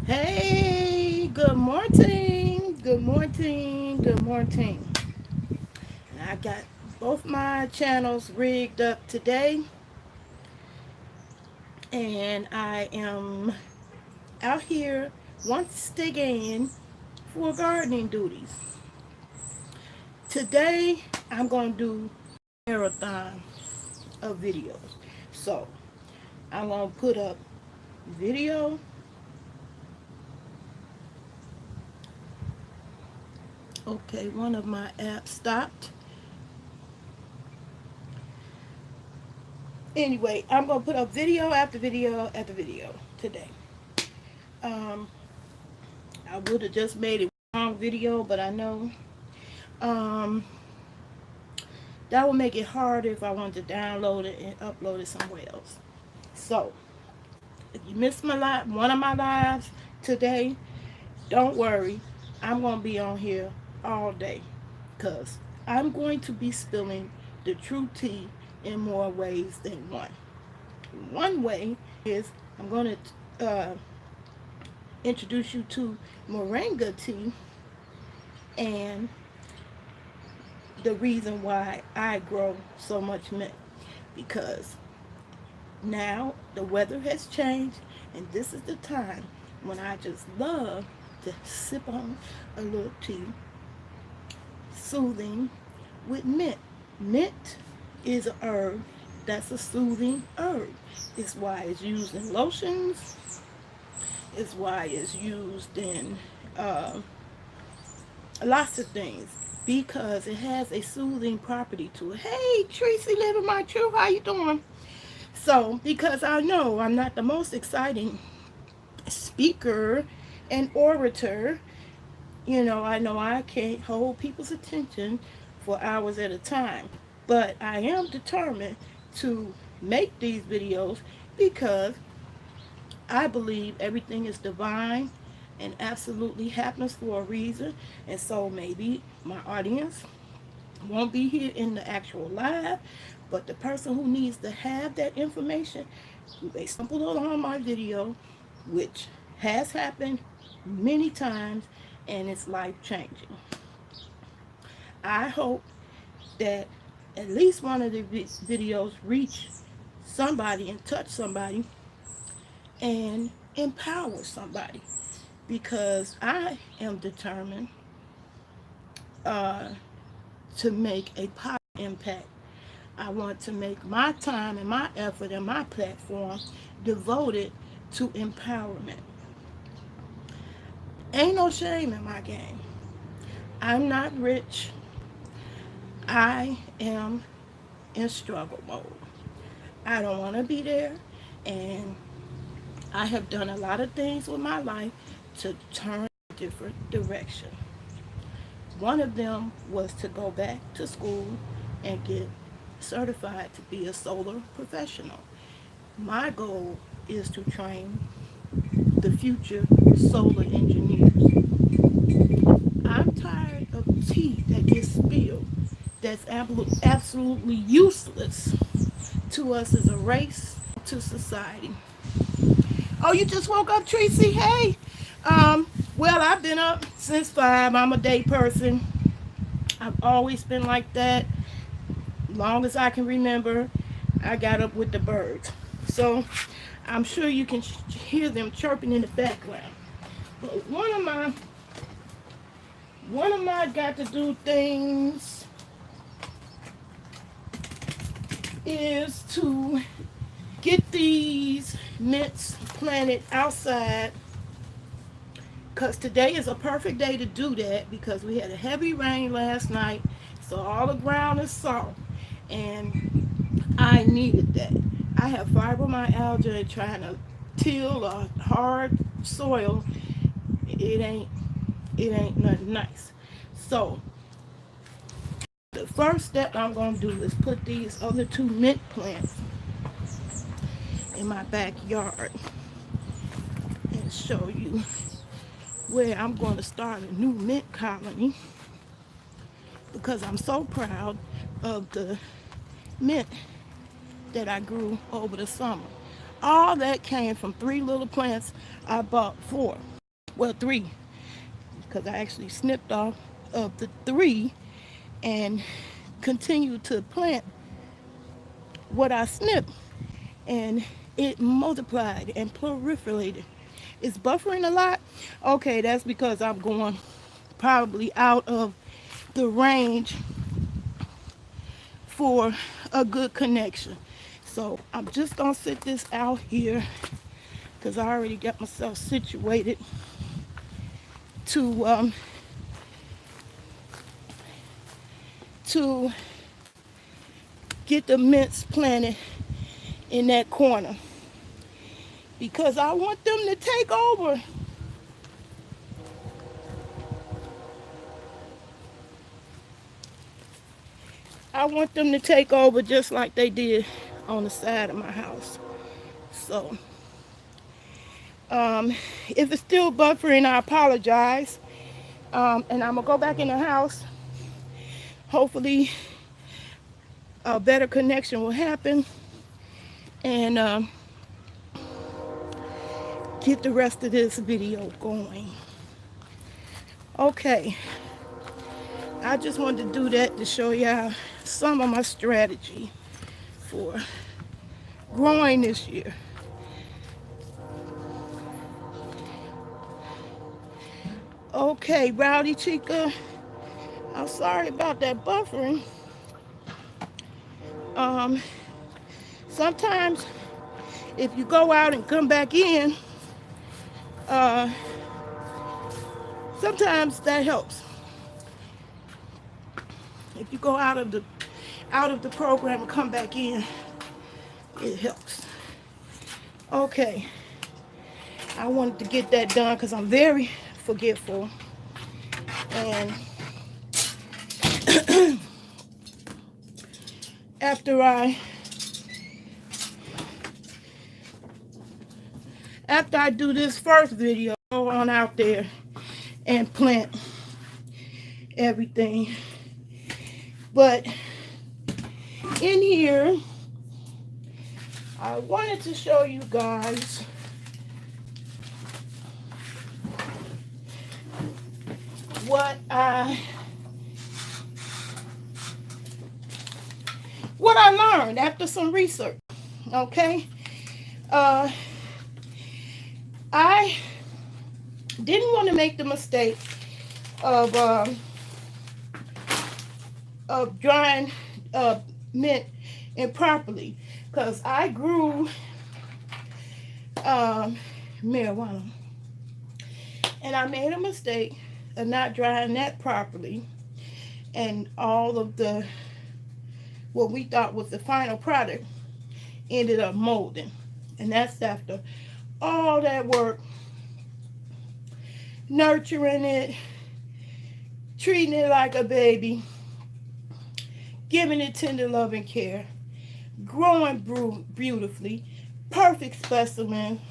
Hey, good morning, good morning, good morning. I got both my channels rigged up today, and I am out here once again for gardening duties. Today, I'm going to do a marathon of videos. So, I'm going to put up video. Okay, one of my apps stopped. Anyway, I'm going to put up video after video after video today. Um, I would have just made it long video, but I know um, that would make it harder if I wanted to download it and upload it somewhere else. So, if you missed one of my lives today, don't worry. I'm going to be on here all day because I'm going to be spilling the true tea in more ways than one. One way is I'm going to introduce you to moringa tea and the reason why I grow so much mint, because now the weather has changed and this is the time when I just love to sip on a little tea, soothing with mint. Mint is a herb that's a soothing herb. It's why it's used in lotions. It's why it's used in lots of things, because it has a soothing property to it. Hey, Tracy, living my truth. How you doing? So, because I know I'm not the most exciting speaker and orator, I know I can't hold people's attention for hours at a time, but I am determined to make these videos because I believe everything is divine and absolutely happens for a reason. And so maybe my audience won't be here in the actual live, but the person who needs to have that information, they stumbled along my video, which has happened many times, and it's life changing. I hope that at least one of the videos reach somebody and touch somebody and empower somebody, because I am determined to make a positive impact. I want to make my time and my effort and my platform devoted to empowerment. Ain't no shame in my game. I'm not rich. I am in struggle mode. I don't want to be there, and I have done a lot of things with my life to turn a different direction. One of them was to go back to school and get certified to be a solar professional. My goal is to train the future solar engineers. I'm tired of tea that gets spilled that's absolutely useless to us as a race, to society. Oh, you just woke up, Tracy? Hey. Well, I've been up since 5. I'm a day person. I've always been like that. Long as I can remember, I got up with the birds. So I'm sure you can hear them chirping in the background. But one of my got to do things is to get these mints planted outside, because today is a perfect day to do that, because we had a heavy rain last night, so all the ground is soft, and I needed that. I have fibromyalgia, and trying to till a hard soil, it ain't nothing nice. So the first step I'm going to do is put these other 2 mint plants in my backyard and show you where I'm going to start a new mint colony, because I'm so proud of the mint that I grew over the summer. All that came from 3 little plants I bought 4. Well, 3, because I actually snipped off of the 3 and continued to plant what I snipped, and it multiplied and proliferated. It's buffering a lot. Okay, that's because I'm going probably out of the range for a good connection. So I'm just gonna sit this out here because I already got myself situated to to get the mints planted in that corner, because I want them to take over. I want them to take over just like they did on the side of my house. So, if it's still buffering, I apologize. And I'm gonna go back in the house. Hopefully, a better connection will happen, and get the rest of this video going. Okay, I just wanted to do that to show y'all some of my strategy for growing this year. Okay, Rowdy Chica, I'm sorry about that buffering. Sometimes if you go out and come back in, sometimes that helps. If you go out of the program and come back in, it helps. Okay, I wanted to get that done because I'm very forgetful, and after I do this first video, go on out there and plant everything. But in here, I wanted to show you guys what I learned after some research. Okay, I didn't want to make the mistake of drying mint improperly, because I grew marijuana, and I made a mistake of not drying that properly, and all of the what we thought was the final product ended up molding. And that's after all that work, nurturing it, treating it like a baby, giving it tender love and care, growing beautifully, perfect specimen,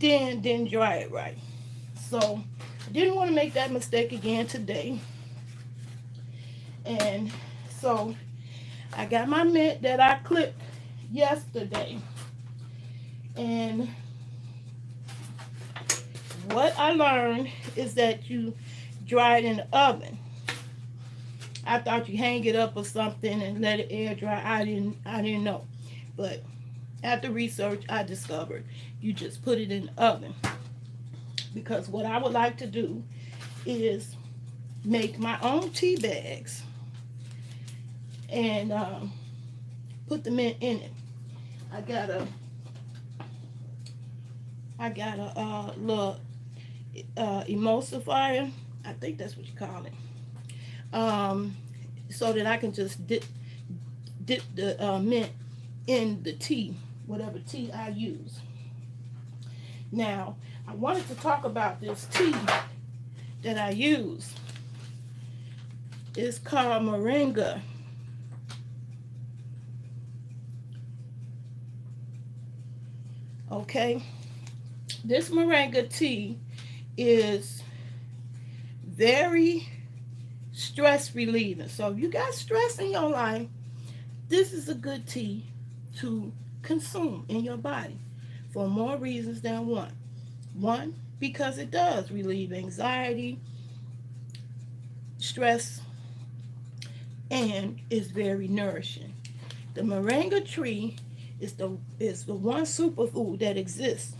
then didn't dry it right. So I didn't want to make that mistake again today. And so I got my mint that I clipped yesterday. And what I learned is that you dry it in the oven. I thought you hang it up or something and let it air dry. I didn't know. But after research, I discovered you just put it in the oven. Because what I would like to do is make my own tea bags and put the mint in it. I got a little emulsifier. I think that's what you call it. So that I can just dip the mint in the tea, whatever tea I use. Now, I wanted to talk about this tea that I use. It's called moringa. Okay, this moringa tea is very stress relieving. So if you got stress in your life, this is a good tea to consume in your body for more reasons than one. One, because it does relieve anxiety, stress, and is very nourishing. The moringa tree is the one superfood that exists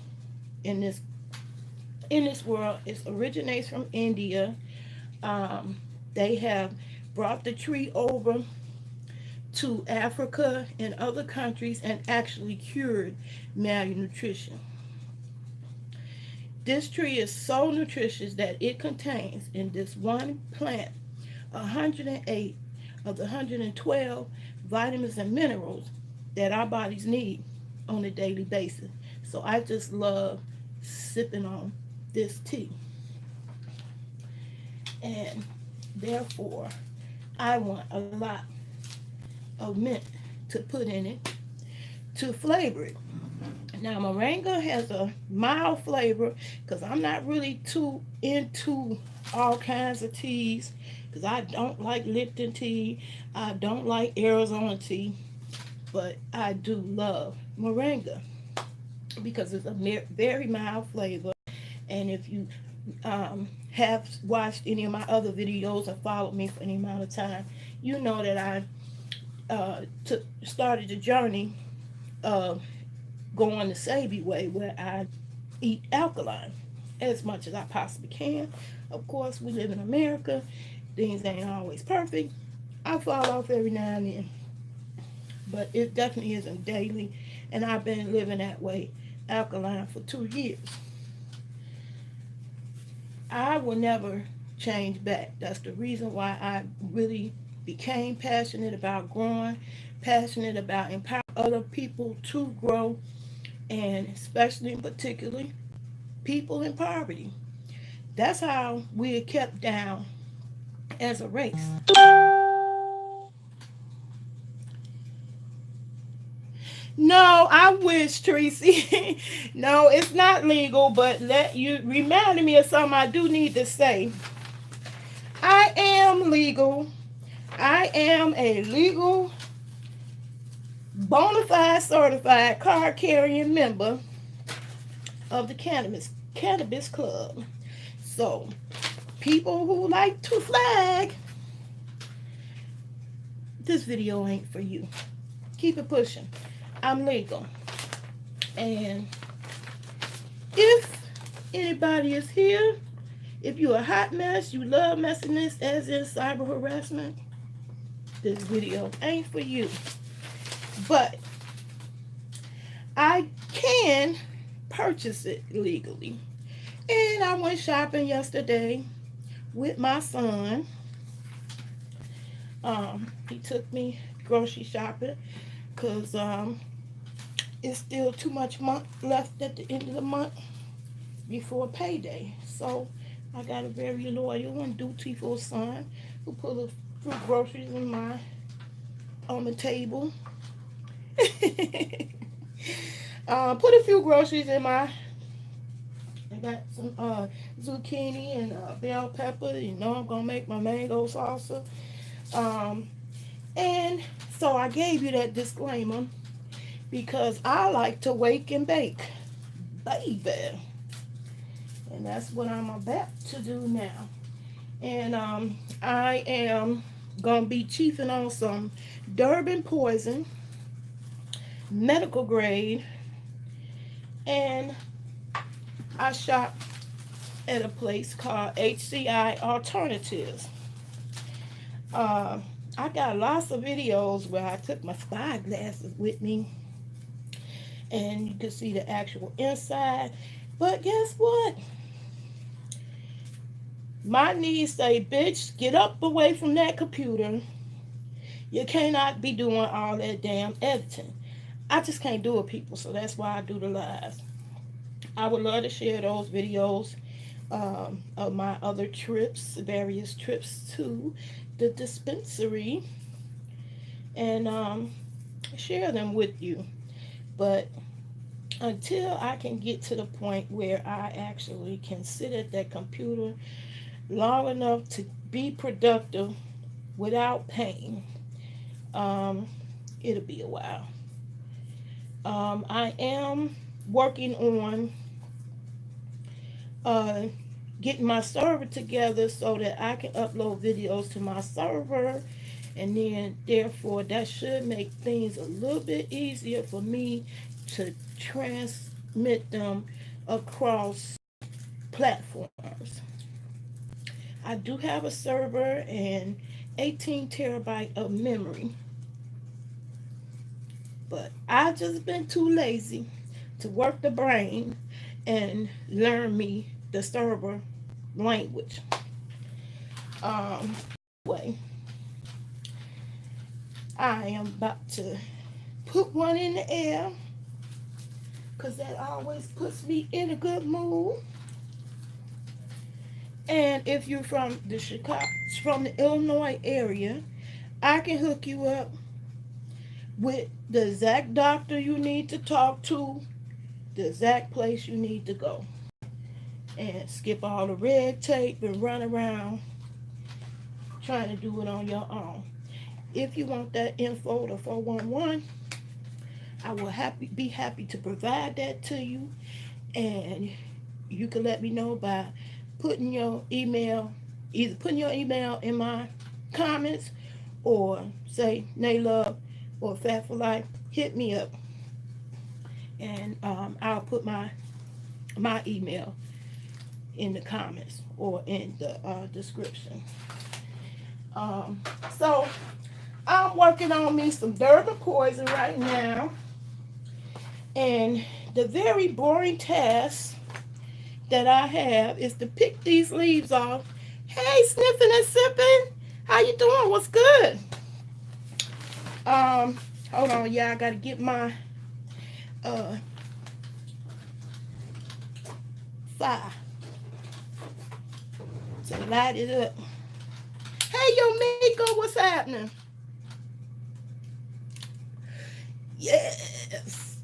in this world. It originates from India. Um, they have brought the tree over to Africa and other countries and actually cured malnutrition. This tree is so nutritious that it contains in this one plant 108 of the 112 vitamins and minerals that our bodies need on a daily basis. So I just love sipping on this tea. And therefore, I want a lot of mint to put in it to flavor it. Now, moringa has a mild flavor because I'm not really too into all kinds of teas because I don't like Lipton tea. I don't like Arizona tea, but I do love moringa because it's a very mild flavor. And if you have watched any of my other videos and followed me for any amount of time, you know that I started the journey of going the Savvy way where I eat alkaline as much as I possibly can. Of course, we live in America. Things ain't always perfect. I fall off every now and then, but it definitely isn't daily. And I've been living that way, alkaline, for 2 years. I will never change back. That's the reason why I really became passionate about growing, passionate about empowering other people to grow, and especially and particularly people in poverty. That's how we are kept down as a race. No, I wish, Tracy. No, it's not legal, but let you reminded me of something I do need to say. I am legal. I am a legal, bona fide, certified card carrying member of the cannabis club. So, people who like to flag, this video ain't for you. Keep it pushing. I'm legal. And if anybody is here, if you're a hot mess, you love messiness, as in cyber harassment, this video ain't for you. But I can purchase it legally. And I went shopping yesterday with my son. He took me grocery shopping because it's still too much month left at the end of the month before payday. So I got a very loyal and dutiful son who put a few groceries in my on the table. Put a few groceries in my. I got some zucchini and bell pepper. You know I'm gonna make my mango salsa. Um, and so I gave you that disclaimer because I like to wake and bake, baby. And that's what I'm about to do now. And I am gonna be chiefing on some Durban poison, medical grade, and I shop at a place called HCI Alternatives. Uh, I got lots of videos where I took my spy glasses with me, and you can see the actual inside. But guess what? My knees say, bitch, get up away from that computer. You cannot be doing all that damn editing. I just can't do it, people, so that's why I do the lives. I would love to share those videos of my other trips, various trips to the dispensary, and share them with you. But until I can get to the point where I actually can sit at that computer long enough to be productive without pain, it'll be a while. I am working on uh, getting my server together so that I can upload videos to my server, and then therefore that should make things a little bit easier for me to transmit them across platforms. I do have a server and 18 terabyte of memory, but I've just been too lazy to work the brain and learn me the server language. Way I am about to put one in the air because that always puts me in a good mood. And if you're from the Illinois area, I can hook you up with the exact doctor you need to talk to, the exact place you need to go, and skip all the red tape and run around trying to do it on your own. If you want that info, the 411, I will be happy to provide that to you, and you can let me know by putting your email, either putting your email in my comments or say Naylove or Fat for Life. Hit me up, and I'll put my email in the comments or in the description. So I'm working on me some Durban poison right now, and the very boring task that I have is to pick these leaves off. Hey, sniffing and sipping, how you doing? What's good? Hold on, yeah, I gotta get my fire to light it up. Hey, yo, Miko, what's happening? Yes.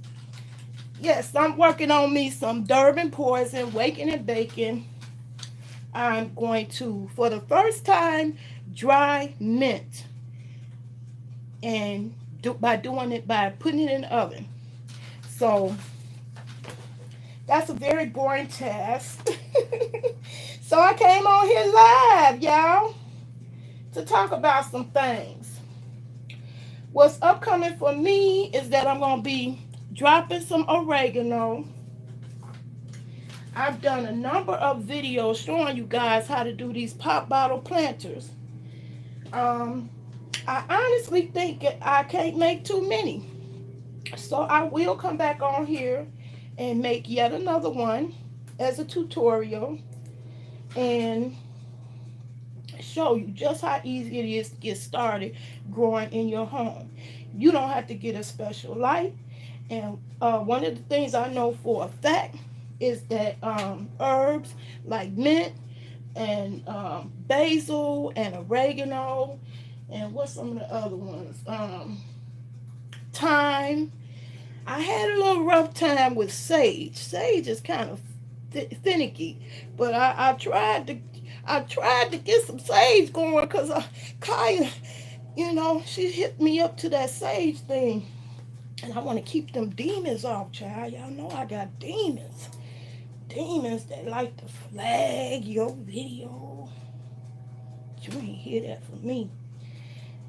Yes, I'm working on me some Durban poison, waking and baking. I'm going to, for the first time, dry mint. And by putting it in the oven. So, that's a very boring task. So I came on here live, y'all, to talk about some things. What's upcoming for me is that I'm going to be dropping some oregano. I've done a number of videos showing you guys how to do these pop bottle planters. I honestly think I can't make too many. So I will come back on here and make yet another one as a tutorial and show you just how easy it is to get started growing in your home. You don't have to get a special light. And one of the things I know for a fact is that herbs like mint and basil and oregano and what's some of the other ones? Thyme. I had a little rough time with sage. Sage is kind of finicky, but I tried to get some sage going because Kaya, she hit me up to that sage thing, and I want to keep them demons off, child. Y'all know I got demons that like to flag your video. You ain't hear that from me.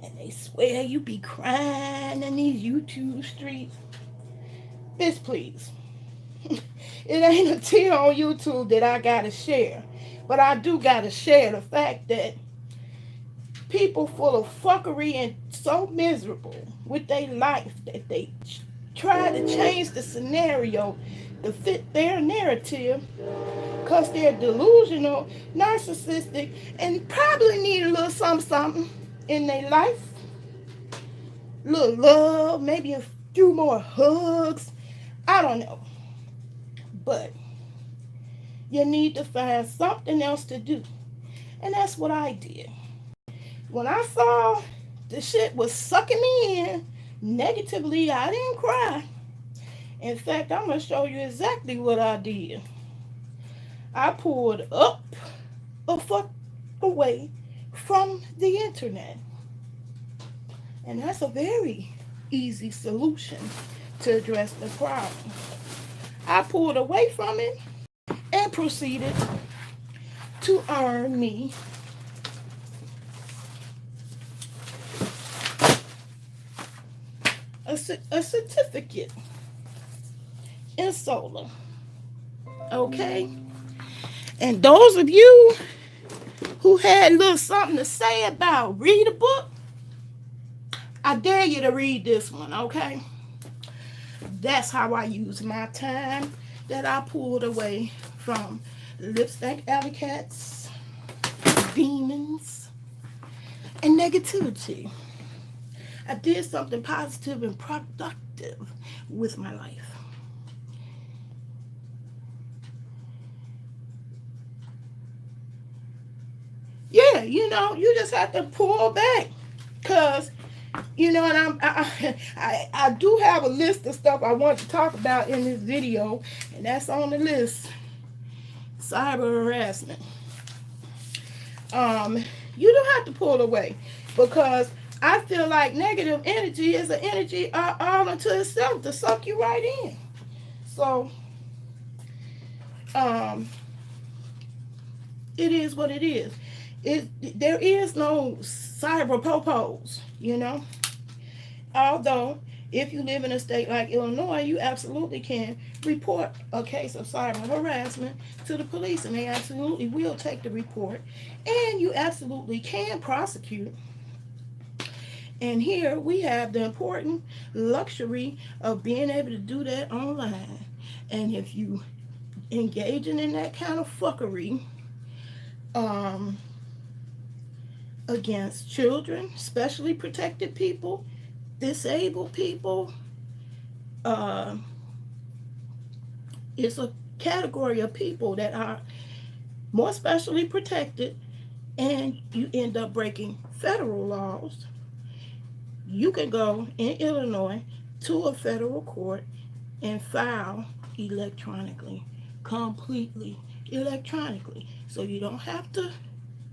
And they swear you be crying in these YouTube streets. Bitch, please. It ain't a tear on YouTube that I gotta share. But I do gotta share the fact that people full of fuckery and so miserable with their life that they try to change the scenario to fit their narrative because they're delusional, narcissistic, and probably need a little something in their life. A little love, maybe a few more hugs. I don't know. But you need to find something else to do. And that's what I did. When I saw the shit was sucking me in negatively, I didn't cry. In fact, I'm going to show you exactly what I did. I pulled up a fuck away from the internet. And that's a very easy solution to address the problem. I pulled away from it and proceeded to earn me a certificate in solar. Okay? And those of you who had a little something to say about read a book, I dare you to read this one, okay? That's how I use my time that I pulled away from lipstick alley cats, demons, and negativity. I did something positive and productive with my life. Yeah, you just have to pull back. Because, and I do have a list of stuff I want to talk about in this video, and that's on the list. Cyber harassment. You don't have to pull away, because I feel like negative energy is an energy all unto itself to suck you right in. So, um, it is what it is. There is no cyber popos, Although, if you live in a state like Illinois, you absolutely can report a case of cyber harassment to the police, and they absolutely will take the report, and you absolutely can prosecute. And here we have the important luxury of being able to do that online. And if you engaging in that kind of fuckery, um, against children, specially protected people, disabled people, uh, it's a category of people that are more specially protected, and you end up breaking federal laws. You can go in Illinois to a federal court and file electronically, completely electronically. So you don't have to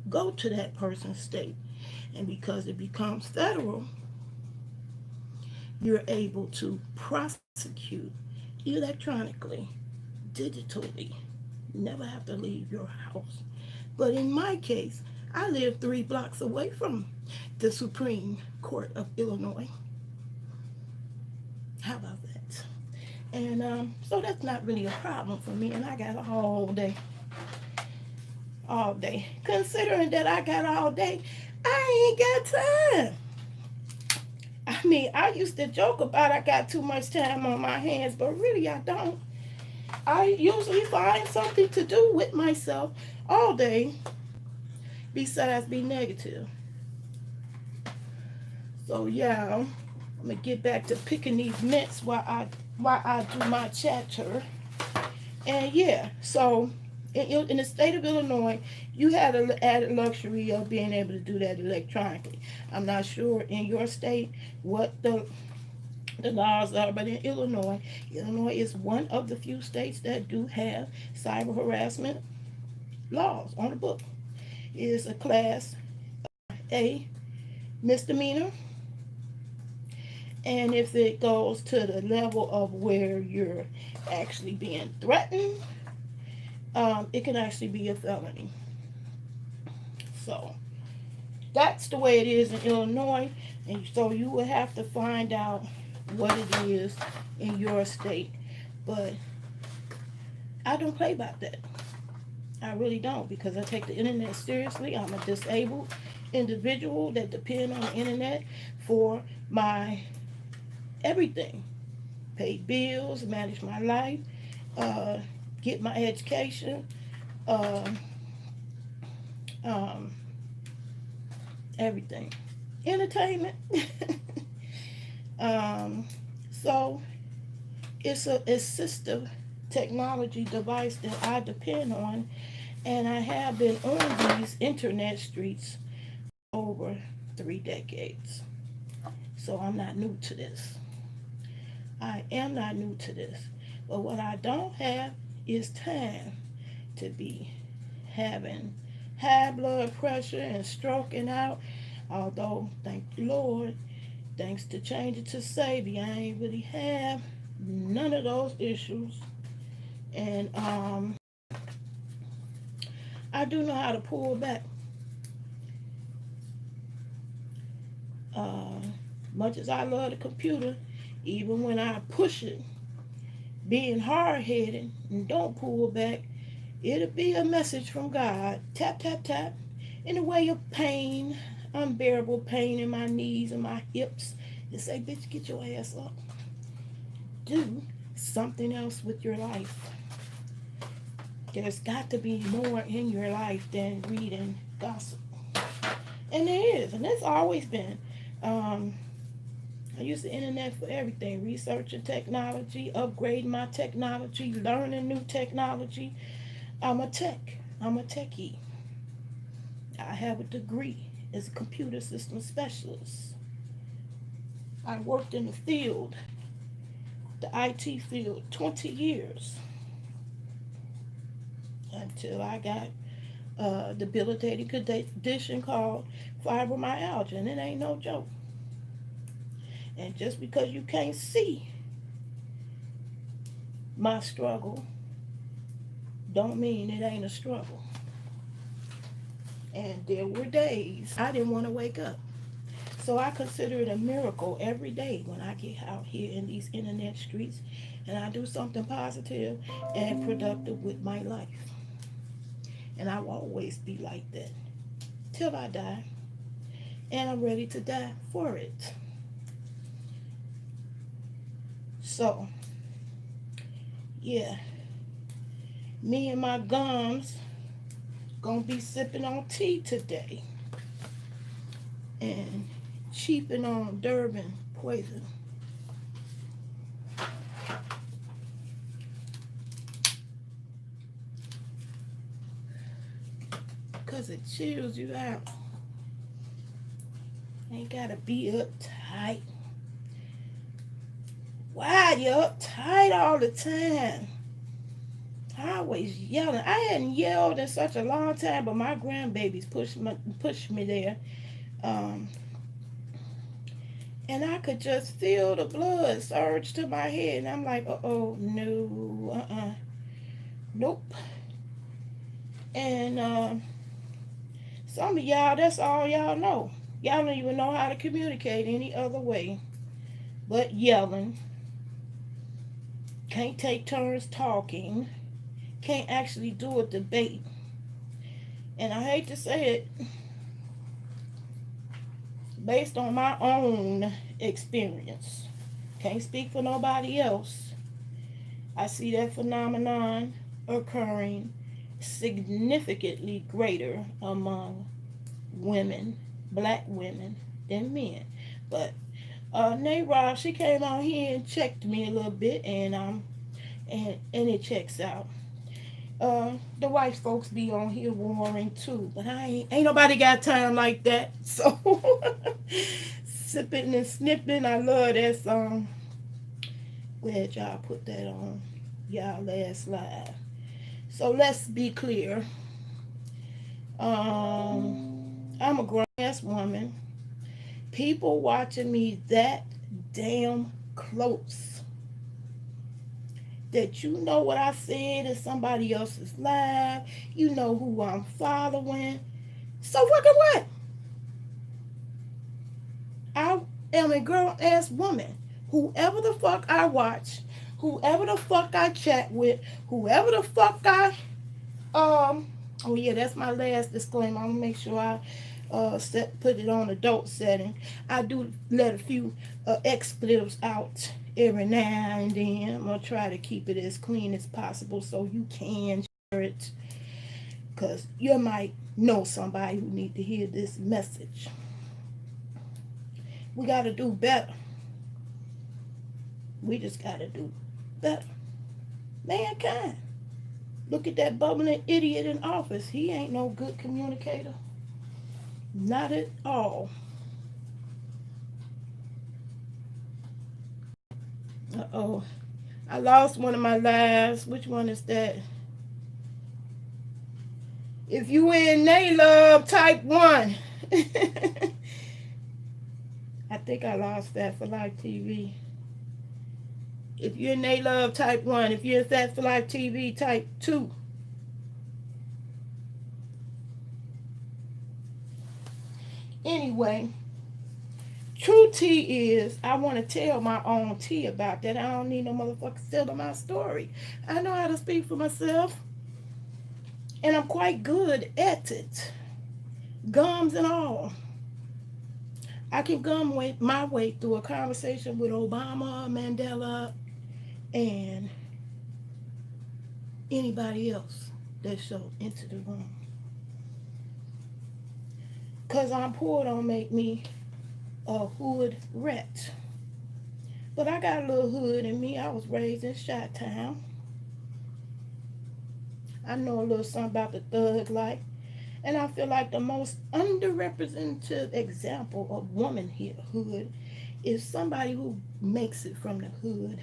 go to that person's state. And because it becomes federal, you're able to prosecute electronically, digitally. Never have to leave your house. But in my case, I live 3 blocks away from the Supreme Court of Illinois. How about that? And so that's not really a problem for me, and I got all day. All day. Considering that I got all day, I ain't got time. I mean, I used to joke about I got too much time on my hands, but really I don't. I usually find something to do with myself all day besides be negative. So yeah, I'm gonna get back to picking these mints while I do my chatter. And yeah, so in the state of Illinois, you had an added luxury of being able to do that electronically. I'm not sure in your state what the laws are, but in Illinois is one of the few states that do have cyber harassment laws on the book. It is a class A misdemeanor, and if it goes to the level of where you're actually being threatened, it can actually be a felony. So that's the way it is in Illinois, and so you will have to find out what it is in your state. But I don't play about that. I really don't, because I take the internet seriously. I'm a disabled individual that depend on the internet for my everything. Pay bills, manage my life, uh, get my education, uh, um, everything. Entertainment. um, so it's a assistive technology device that I depend on, and I have been on these internet streets over 3 decades. So I'm not new to this. I am not new to this. But what I don't have is time to be having high blood pressure and stroking out. Although, thank the Lord, thanks to changing to Savior, I ain't really have none of those issues. And I do know how to pull back. Uh, Much as I love the computer, even when I push it, being hard headed and don't pull back, it'll be a message from God. Tap, tap, tap. In the way of pain, unbearable pain in my knees and my hips. And say, bitch, get your ass up. Do something else with your life. There's got to be more in your life than reading gossip. And there is, and there's always been. Um, I use the internet for everything, researching technology, upgrading my technology, learning new technology. I'm a tech. I'm a techie. I have a degree as a computer system specialist. I worked in the field, the IT field, 20 years until I got a debilitating condition called fibromyalgia, and it ain't no joke. And just because you can't see my struggle, don't mean it ain't a struggle. And there were days I didn't want to wake up. So I consider it a miracle every day when I get out here in these internet streets and I do something positive and productive with my life. And I will always be like that till I die. And I'm ready to die for it. So, yeah, me and my gums gonna be sipping on tea today and cheaping on Durban poison. Cause it chills you out. Ain't gotta be uptight. Why you uptight all the time? Always yelling. I hadn't yelled in such a long time, but my grandbabies pushed me there. Um, and I could just feel the blood surge to my head. And I'm like, oh, no, nope. And some of y'all, that's all y'all know. Y'all don't even know how to communicate any other way but yelling. Can't take turns talking. Can't actually do a debate. And I hate to say it, based on my own experience, can't speak for nobody else, I see that phenomenon occurring significantly greater among women, black women, than men. But Nayrod, she came on here and checked me a little bit, and it checks out. The white folks be on here warring too, but I ain't nobody got time like that. So sipping and snipping, I love that song. Glad y'all put that on y'all last live. So let's be clear. I'm a grown ass woman. People watching me that damn close that you know what I said in somebody else's live, you know who I'm following. So fucking what? I am a grown ass woman. Whoever the fuck I watch, whoever the fuck I chat with, whoever the fuck I oh yeah, that's my last disclaimer. I'm gonna make sure I put it on adult setting. I do let a few expletives out every now and then. I'm gonna try to keep it as clean as possible so you can share it, because you might know somebody who need to hear this message. We gotta do better. We just gotta do better. Mankind. Look at that bubbling idiot in office. He ain't no good communicator. Not at all. Uh-oh. I lost one of my lives. Which one is that? If you in Naylove, type 1. I think I lost that for Life TV. If you're in Naylove, type 1. If you're in Fat for Life TV, type 2. Anyway, true tea is I want to tell my own tea about that. I don't need no motherfucker telling my story. I know how to speak for myself, and I'm quite good at it. Gums and all. I can my way through a conversation with Obama, Mandela, and anybody else that showed into the room. Because I'm poor don't make me a hood rat. But I got a little hood in me. I was raised in Chi-Town. I know a little something about the thug life. And I feel like the most underrepresented example of womanhood is somebody who makes it from the hood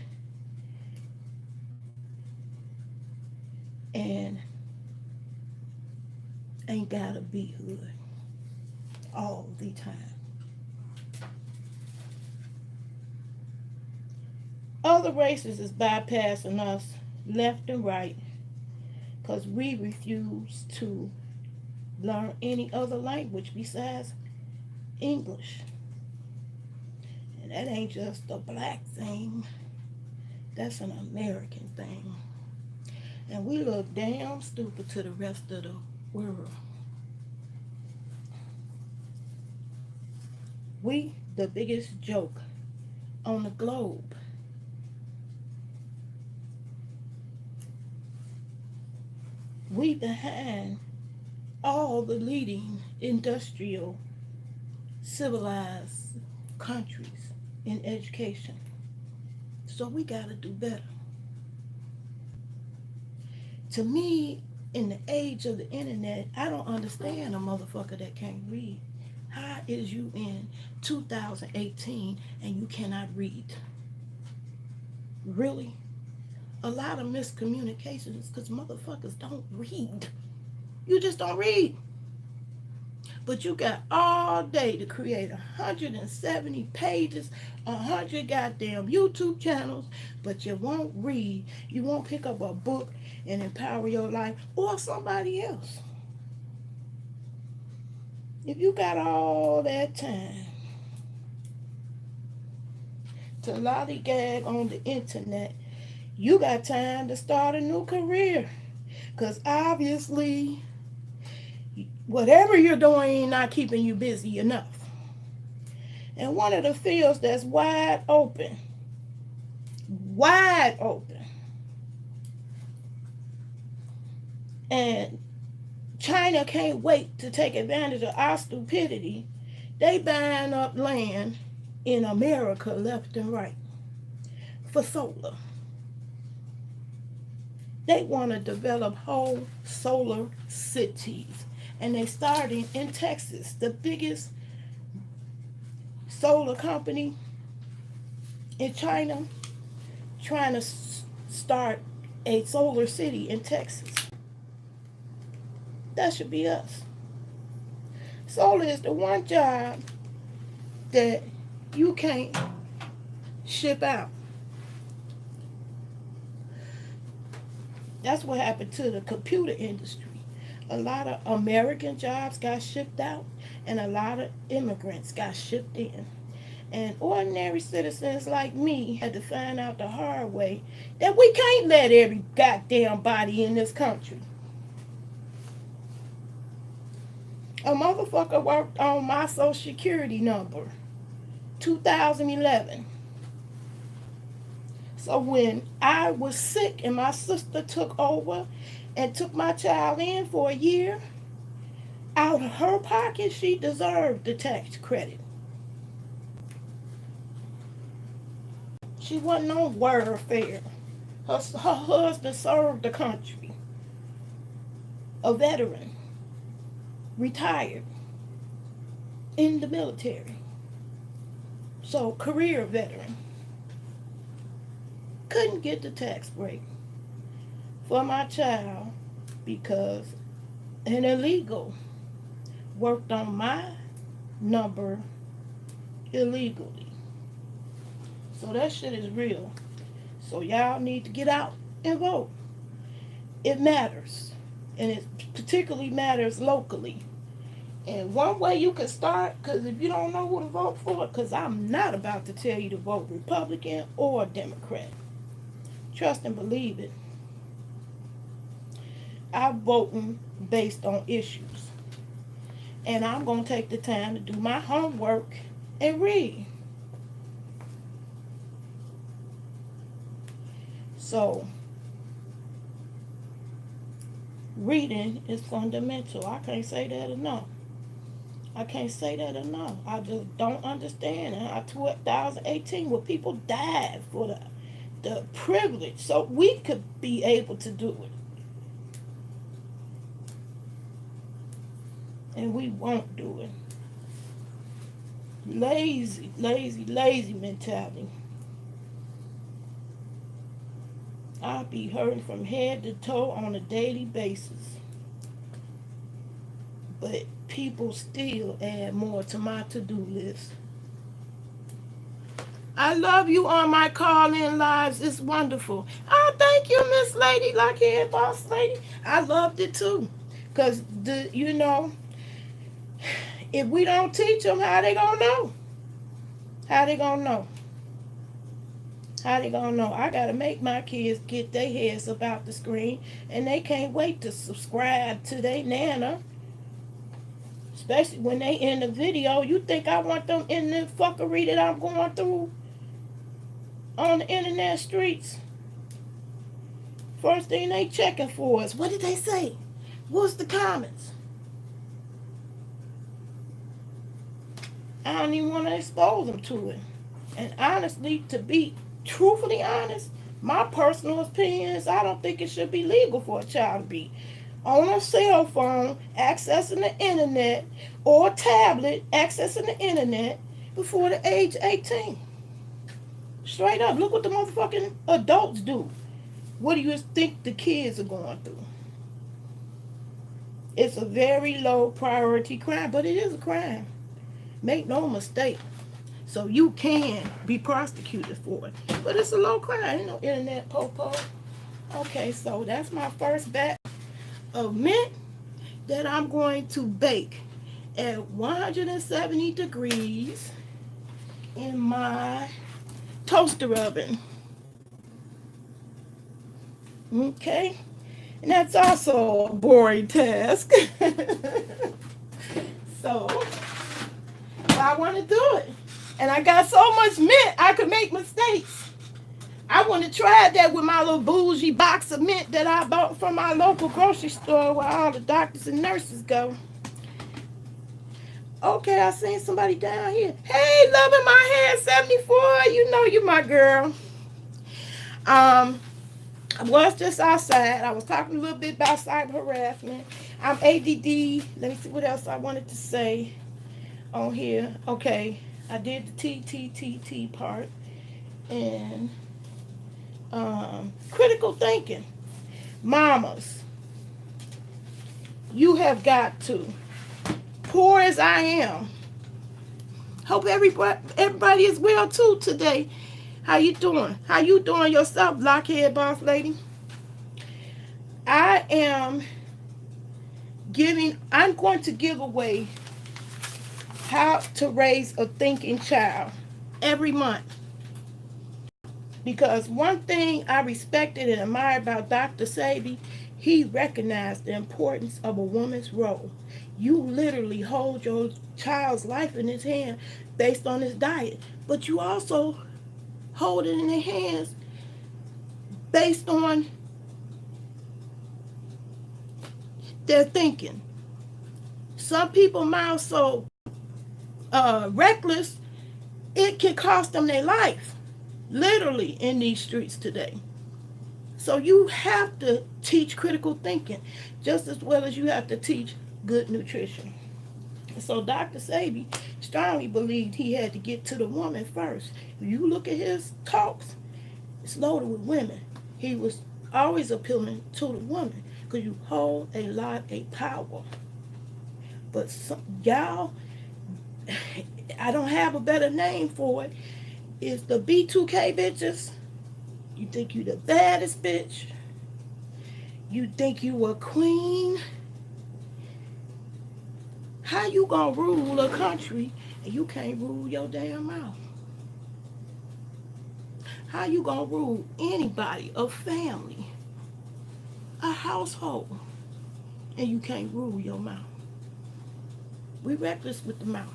and ain't gotta be hood all the time. Other races is bypassing us left and right because we refuse to learn any other language besides English. And that ain't just a black thing, that's an American thing. And we look damn stupid to the rest of the world. We the biggest joke on the globe. We behind all the leading industrial civilized countries in education. So we gotta do better. To me, in the age of the internet, I don't understand a motherfucker that can't read. How is you in 2018 and you cannot read? Really? A lot of miscommunications because motherfuckers don't read. You just don't read. But you got all day to create 170 pages, 100 goddamn YouTube channels, but you won't read. You won't pick up a book and empower your life or somebody else. If you got all that time to lollygag on the internet, you got time to start a new career. Because obviously, whatever you're doing ain't not keeping you busy enough. And one of the fields that's wide open, and China can't wait to take advantage of our stupidity. They buying up land in America left and right for solar. They want to develop whole solar cities. And they starting in Texas, the biggest solar company in China, trying to start a solar city in Texas. That should be us. Solar is the one job that you can't ship out. That's what happened to the computer industry. A lot of American jobs got shipped out, and a lot of immigrants got shipped in. And ordinary citizens like me had to find out the hard way that we can't let every goddamn body in this country. A motherfucker worked on my social security number, 2011. So when I was sick and my sister took over and took my child in for a year, out of her pocket, she deserved the tax credit. She wasn't on welfare. Her husband served the country. A veteran, retired, in the military. So, career veteran. Couldn't get the tax break for my child because an illegal worked on my number illegally. So that shit is real. So y'all need to get out and vote. It matters. And it particularly matters locally. And one way you can start, because if you don't know who to vote for, because I'm not about to tell you to vote Republican or Democrat. Trust and believe it. I'm voting based on issues. And I'm going to take the time to do my homework and read. So, reading is fundamental. I can't say that enough. I can't say that enough. I just don't understand how 2018 where people died for the privilege so we could be able to do it. And we won't do it. Lazy, lazy, lazy mentality. I'll be hurting from head to toe on a daily basis. But people still add more to my to-do list. I love you on my call-in lives. It's wonderful. Oh, thank you, Miss Lady, Lockhead Boss Lady. I loved it too. Because, if we don't teach them, how they gonna know? How they gonna know? How they gonna know? I gotta make my kids get their heads up out the screen, and they can't wait to subscribe to their nana. Especially when they in the video. You think I want them in the fuckery that I'm going through on the internet streets? First thing they checking for is, what did they say? What's the comments? I don't even want to expose them to it. And honestly, to be truthfully honest, my personal opinion is I don't think it should be legal for a child to be on a cell phone accessing the internet or a tablet accessing the internet before the age 18. Straight up, look what the motherfucking adults do. What do you think the kids are going through? It's a very low priority crime, but it is a crime. Make no mistake. So you can be prosecuted for it. But it's a low crime. Ain't no internet po-po. Okay, so that's my first batch of mint that I'm going to bake at 170 degrees in my toaster oven. Okay? And that's also a boring task. So I want to do it. And I got so much mint, I could make mistakes. I want to try that with my little bougie box of mint that I bought from my local grocery store where all the doctors and nurses go. Okay, I seen somebody down here. Hey, loving my hair 74. You know you my girl. I was just outside. I was talking a little bit about cyber harassment. I'm ADD. Let me see what else I wanted to say on here. Okay, I did the TTTT part. And critical thinking. Mamas, you have got to. Poor as I am. Hope everybody is well too today. How you doing? How you doing yourself, Lockhead Boss Lady? I'm going to give away how to raise a thinking child every month. Because one thing I respected and admired about Dr. Sebi, he recognized the importance of a woman's role. You literally hold your child's life in his hand based on his diet. But you also hold it in their hands based on their thinking. Some people mouth so reckless, it can cost them their life. Literally in these streets today. So you have to teach critical thinking just as well as you have to teach good nutrition. So Dr. Sebi strongly believed he had to get to the woman first. If you look at his talks, it's loaded with women. He was always appealing to the woman because you hold a lot of power. But y'all, I don't have a better name for it. Is the B2K bitches. You think you the baddest bitch. You think you a queen. How you gonna rule a country and you can't rule your damn mouth? How you gonna rule anybody, a family, a household, and you can't rule your mouth? We reckless with the mouth.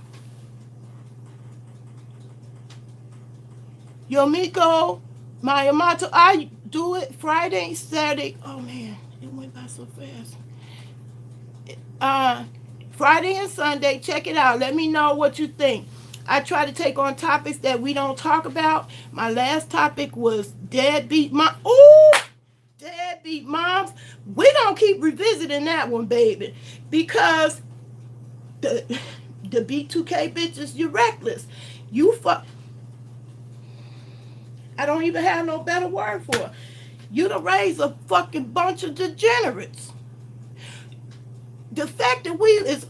Yomiko, my Yamato, I do it Friday, Saturday. Oh man, it went by so fast. Uh, Friday and Sunday, check it out. Let me know what you think. I try to take on topics that we don't talk about. My last topic was deadbeat mom. Ooh, deadbeat moms. We gonna keep revisiting that one, baby, because the B2K bitches, you're reckless. You fuck. I don't even have no better word for it. You done raised a fucking bunch of degenerates. The fact that we is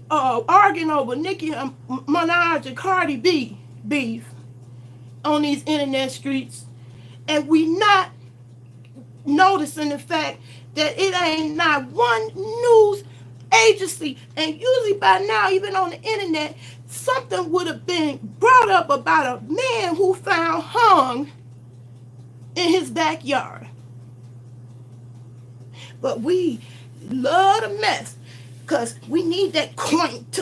arguing over Nicki Minaj and Cardi B beef on these internet streets, and we not noticing the fact that it ain't not one news agency, and usually by now, even on the internet, something would have been brought up about a man who found hung in his backyard. But we love the mess because we need that quaint.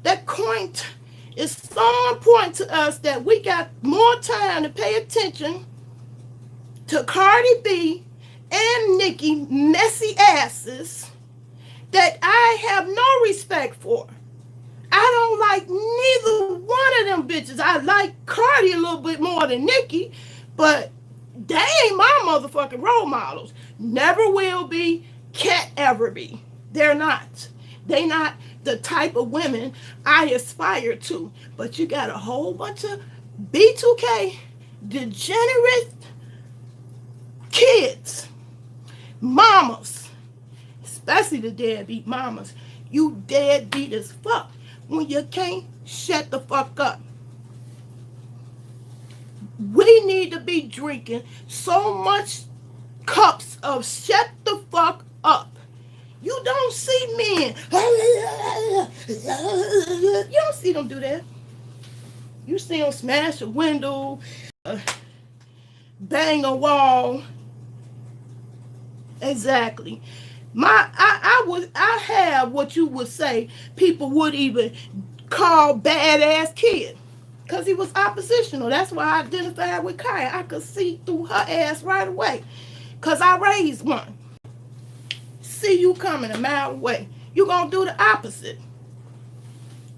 That quaint is so important to us that we got more time to pay attention to Cardi B and Nicki messy asses that I have no respect for. I don't like neither one of them bitches. I like Cardi a little bit more than Nicki, but they ain't my motherfucking role models. Never will be, can't ever be. They're not. They not the type of women I aspire to. But you got a whole bunch of B2K degenerate kids, mamas, especially the deadbeat mamas. You deadbeat as fuck when you can't shut the fuck up. We need to be drinking so much cups of shut the fuck up. You don't see men. You don't see them do that. You see them smash a window, bang a wall. Exactly. I have what you would say people would even call badass kid. Because he was oppositional. That's why I identified with Kaya. I could see through her ass right away. Because I raised one. See you coming a mile away. You're going to do the opposite.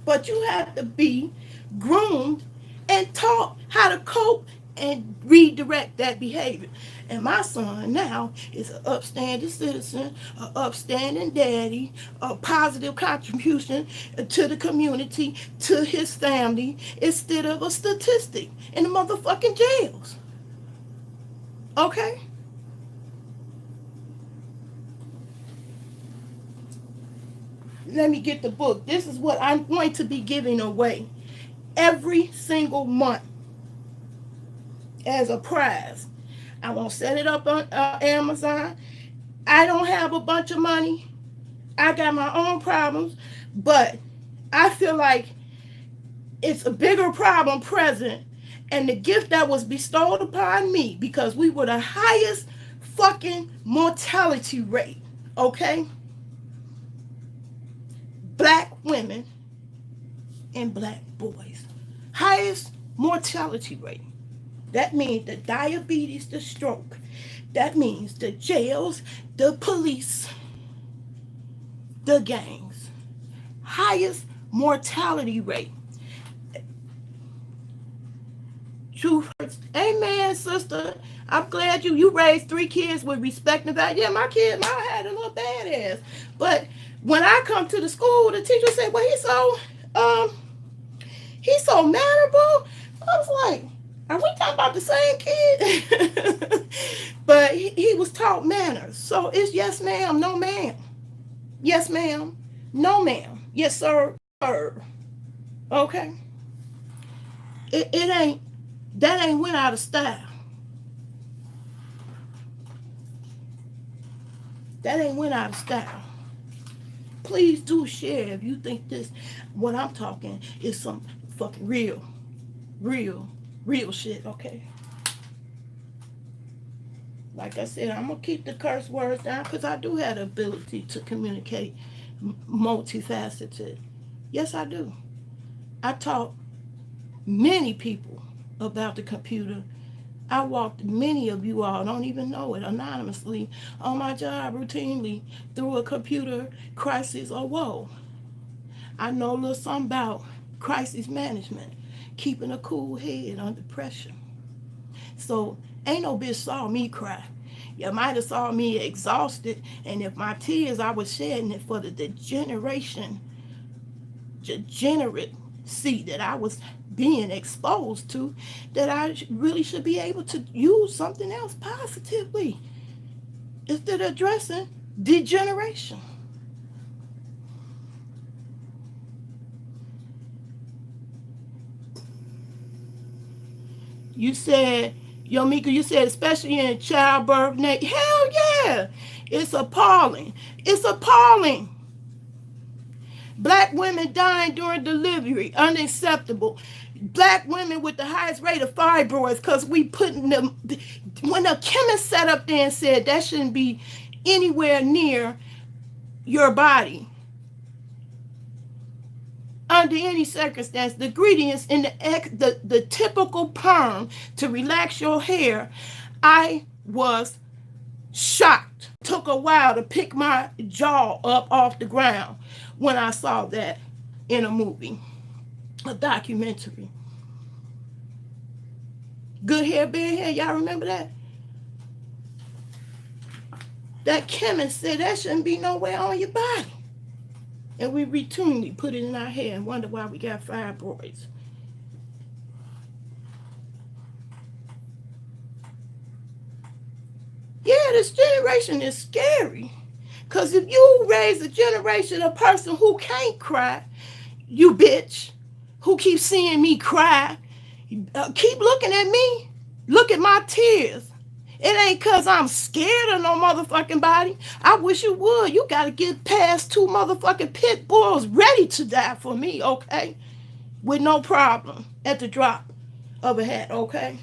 But you have to be groomed and taught how to cope and redirect that behavior. And my son now is an upstanding citizen, an upstanding daddy, a positive contribution to the community, to his family, instead of a statistic in the motherfucking jails. Okay? Let me get the book. This is what I'm going to be giving away every single month as a prize. I won't set it up on Amazon. I don't have a bunch of money. I got my own problems, but I feel like it's a bigger problem present, and the gift that was bestowed upon me, because we were the highest fucking mortality rate, okay? Black women and black boys. Highest mortality rate. That means the diabetes, the stroke. That means the jails, the police, the gangs. Highest mortality rate. Truth hurts. Amen, sister. I'm glad you raised 3 kids with respect and value. Yeah, my kid, mine had a little badass. But when I come to the school, the teacher said, well, he's so mannerable. I was like, are we talking about the same kid? But he was taught manners. So it's yes, ma'am, no, ma'am. Yes, ma'am, no, ma'am. Yes, sir. Okay? That ain't went out of style. That ain't went out of style. Please do share if you think this, what I'm talking, is some fucking real, real shit, okay? Like I said, I'm going to keep the curse words down because I do have the ability to communicate multifaceted. Yes, I do. I taught many people about the computer. I walked many of you all, don't even know it, anonymously on my job routinely through a computer crisis or woe. I know a little something about crisis management, keeping a cool head under pressure. So ain't no bitch saw me cry. You might have saw me exhausted, and if my tears I was shedding it for the degeneracy that I was being exposed to, that I really should be able to use something else positively instead of addressing degeneration. You said, Yo, Mika, you said especially in childbirth. Hell yeah. It's appalling. It's appalling. Black women dying during delivery, unacceptable. Black women with the highest rate of fibroids because we putting them, when a chemist sat up there and said that shouldn't be anywhere near your body, under any circumstance, the ingredients in the typical perm to relax your hair, I was shocked. Took a while to pick my jaw up off the ground when I saw that in a movie, a documentary. Good hair, bad hair, y'all remember that? That chemist said that shouldn't be nowhere on your body. And we routinely put it in our hair and wonder why we got fibroids. Yeah, this generation is scary. Because if you raise a generation of person who can't cry, you bitch, who keeps seeing me cry, keep looking at me. Look at my tears. It ain't because I'm scared of no motherfucking body. I wish you would. You got to get past two motherfucking pit bulls ready to die for me, okay? With no problem at the drop of a hat, okay?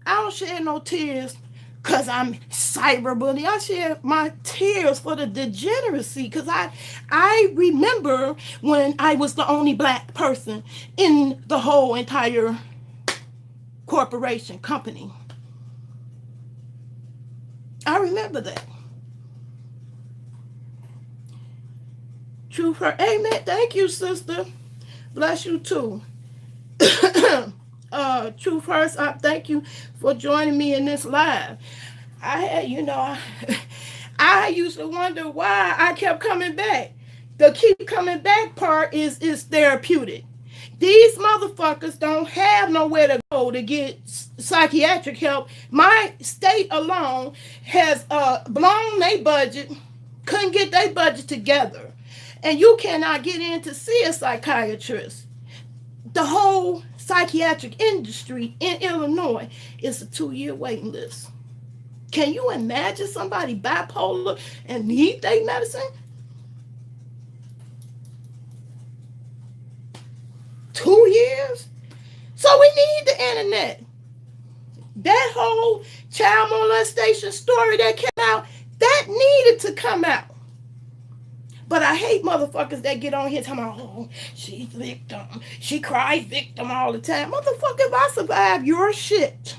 I don't shed no tears because I'm cyberbullying. I shed my tears for the degeneracy because I remember when I was the only black person in the whole entire corporation, company. I remember that. True for amen. Thank you, sister. Bless you too. True first, I thank you for joining me in this live. I had, I used to wonder why I kept coming back. The keep coming back part is therapeutic. These motherfuckers don't have nowhere to go to get psychiatric help. My state alone has blown their budget, couldn't get their budget together. And you cannot get in to see a psychiatrist. The whole psychiatric industry in Illinois is a 2-year waiting list. Can you imagine somebody bipolar and need their medicine? 2 years? So we need the internet. That whole child molestation story that came out, that needed to come out. But I hate motherfuckers that get on here talking about, oh, she's victim. She cries victim all the time. Motherfucker, if I survive your shit,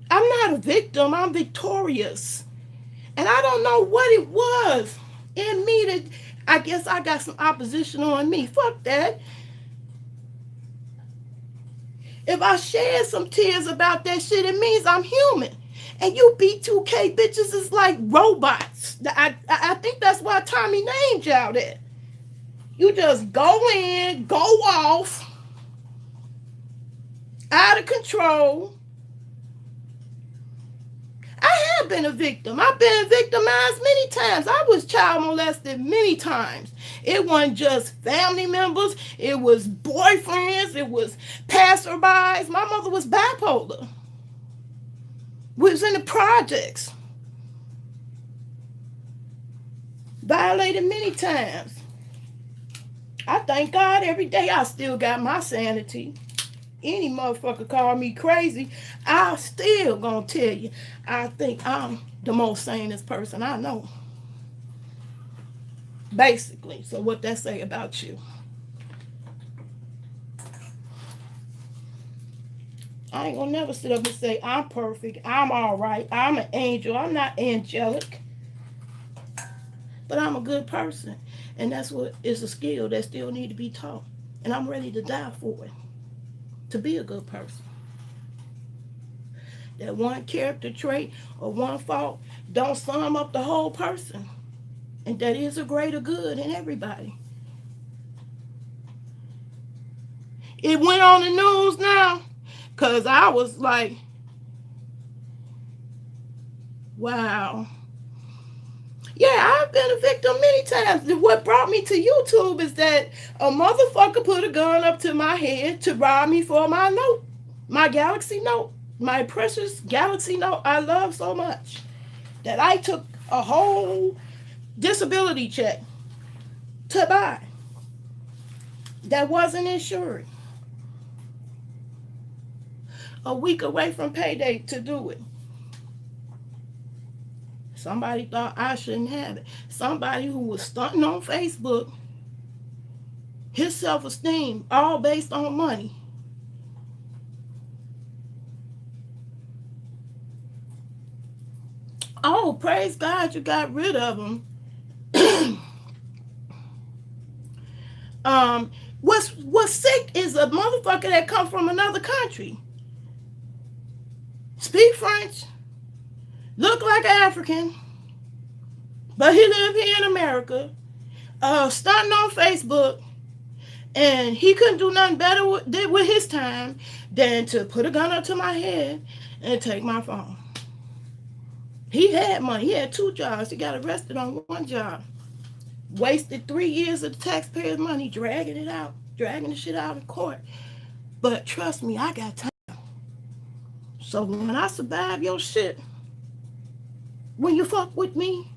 I'm not a victim. I'm victorious. And I don't know what it was in me that, I guess I got some opposition on me. Fuck that. If I shed some tears about that shit, it means I'm human. And you B2K bitches is like robots. I think that's why Tommy named y'all that. You just go in, go off, out of control. I have been a victim. I've been victimized many times. I was child molested many times. It wasn't just family members. It was boyfriends. It was passerbys. My mother was bipolar. We was in the projects. violated many times. I thank God every day I still got my sanity. Any motherfucker call me crazy, I still gonna tell you I think I'm the most sanest person I know. Basically. So what that say about you? I ain't gonna never sit up and say I'm perfect, I'm alright, I'm an angel. I'm not angelic. But I'm a good person. And that's what is a skill that still need to be taught. And I'm ready to die for it. To be a good person. That one character trait or one fault don't sum up the whole person. And that is a greater good in everybody. It went on the news now. Because I was like, wow. Yeah, I've been a victim many times. What brought me to YouTube is that a motherfucker put a gun up to my head to rob me for my note. My Galaxy Note. My precious Galaxy Note I love so much. That I took a whole disability check to buy. That wasn't insured. A week away from payday to do it. Somebody thought I shouldn't have it. Somebody who was stunting on Facebook, his self-esteem, all based on money. Oh, praise God you got rid of him. What's sick is a motherfucker that come from another country. Speak French, look like an African, but he live here in America, stunting on Facebook, and he couldn't do nothing better with his time than to put a gun up to my head and take my phone. He had money. He had 2 jobs. He got arrested on 1 job. Wasted 3 years of the taxpayers' money dragging the shit out of court. But trust me, I got time. So when I survive your shit, when you fuck with me,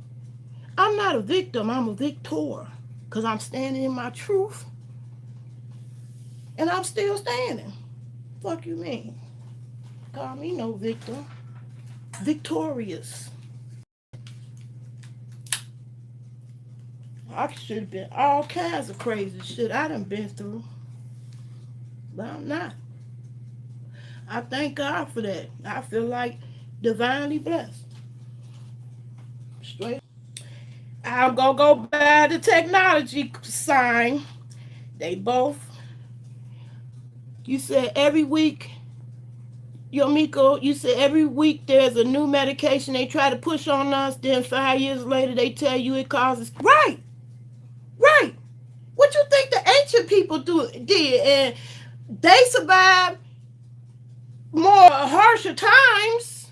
I'm not a victim, I'm a victor. Because I'm standing in my truth. And I'm still standing. Fuck you mean? Call me no victim. Victorious. I should have been all kinds of crazy shit I done been through. But I'm not. I thank God for that. I feel like divinely blessed. Straight. I'm gonna go by the technology sign. They both. You said every week, Yomiko, you said every week there's a new medication they try to push on us. Then 5 years later they tell you it causes. Right. Right. What you think the ancient people did? And they survived more harsher times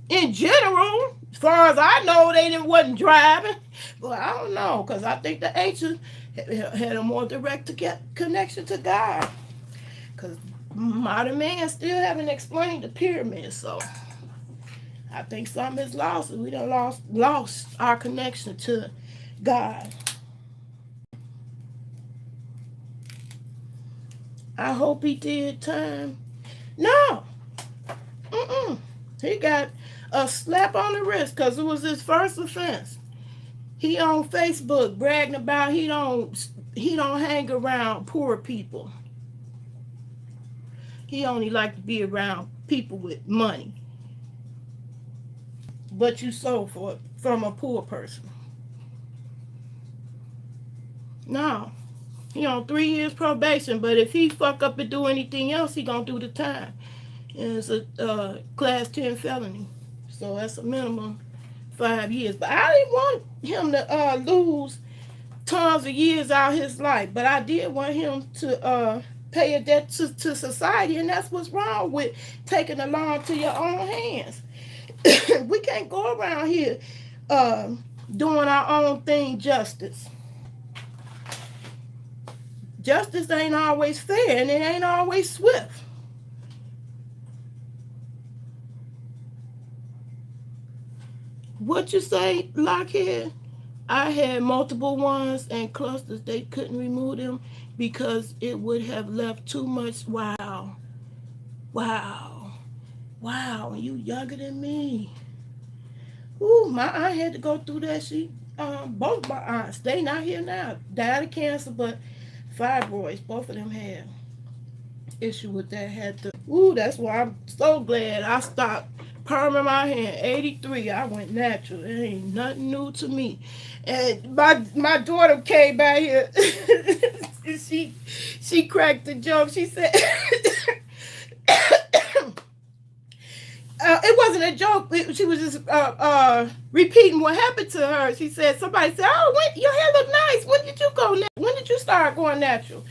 in general. As far as I know, they wasn't driving. But I don't know, because I think the ancients had a more direct connection to God. Because modern man still haven't explained the pyramids. So I think something is lost. We done lost our connection to God. I hope he did time. No. He got a slap on the wrist because it was his first offense. He on Facebook bragging about he don't hang around poor people. He only like to be around people with money. But you stole from a poor person. No. He on 3 years probation, but if he fuck up and do anything else, he gonna do the time. And it's a class 10 felony. So that's a minimum 5 years. But I didn't want him to lose tons of years out of his life. But I did want him to pay a debt to society, and that's what's wrong with taking the law into your own hands. We can't go around here doing our own thing justice. Justice ain't always fair, and it ain't always swift. What you say, Lockhead? I had multiple ones and clusters. They couldn't remove them because it would have left too much. Wow. Wow. Wow. You younger than me. Ooh, my aunt had to go through that. Both my aunts, they not here now. Died of cancer, but fibroids, both of them had issue with that. Had to. Ooh, that's why I'm so glad I stopped perming my hair. 83, I went natural. It ain't nothing new to me. And my daughter came back here. And she cracked the joke. She said. It wasn't a joke. She was just repeating what happened to her. She said, somebody said, "Oh, your hair look nice. When did you go? When did you start going natural?"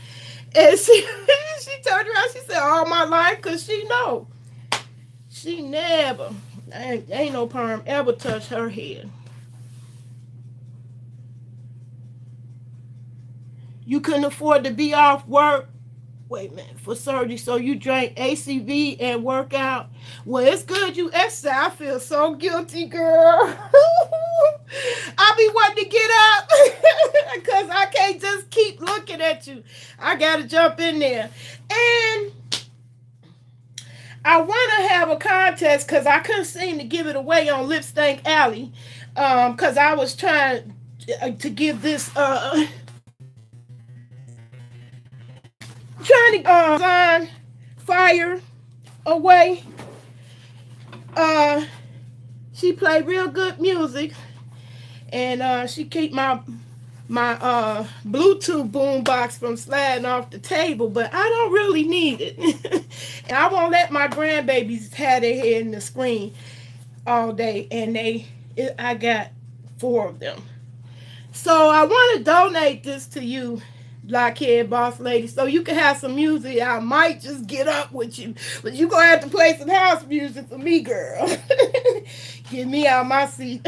And she turned around. She said, "All my life," because she never ain't no perm ever touched her head. You couldn't afford to be off work. Wait a minute, for surgery, so you drank ACV and work out. Well, it's good you exercise. I feel so guilty, girl. I be wanting to get up because I can't just keep looking at you. I gotta jump in there. And I want to have a contest because I couldn't seem to give it away on Lip Stank Alley because I was trying to give this trying to sign fire away. She played real good music, and she keep my Bluetooth boombox from sliding off the table, but I don't really need it. And I won't let my grandbabies have their head in the screen all day, and I got 4 of them. So I want to donate this to you, Blockhead Boss Lady, so you can have some music. I might just get up with you, but you gonna have to play some house music for me, girl. Get me out my seat.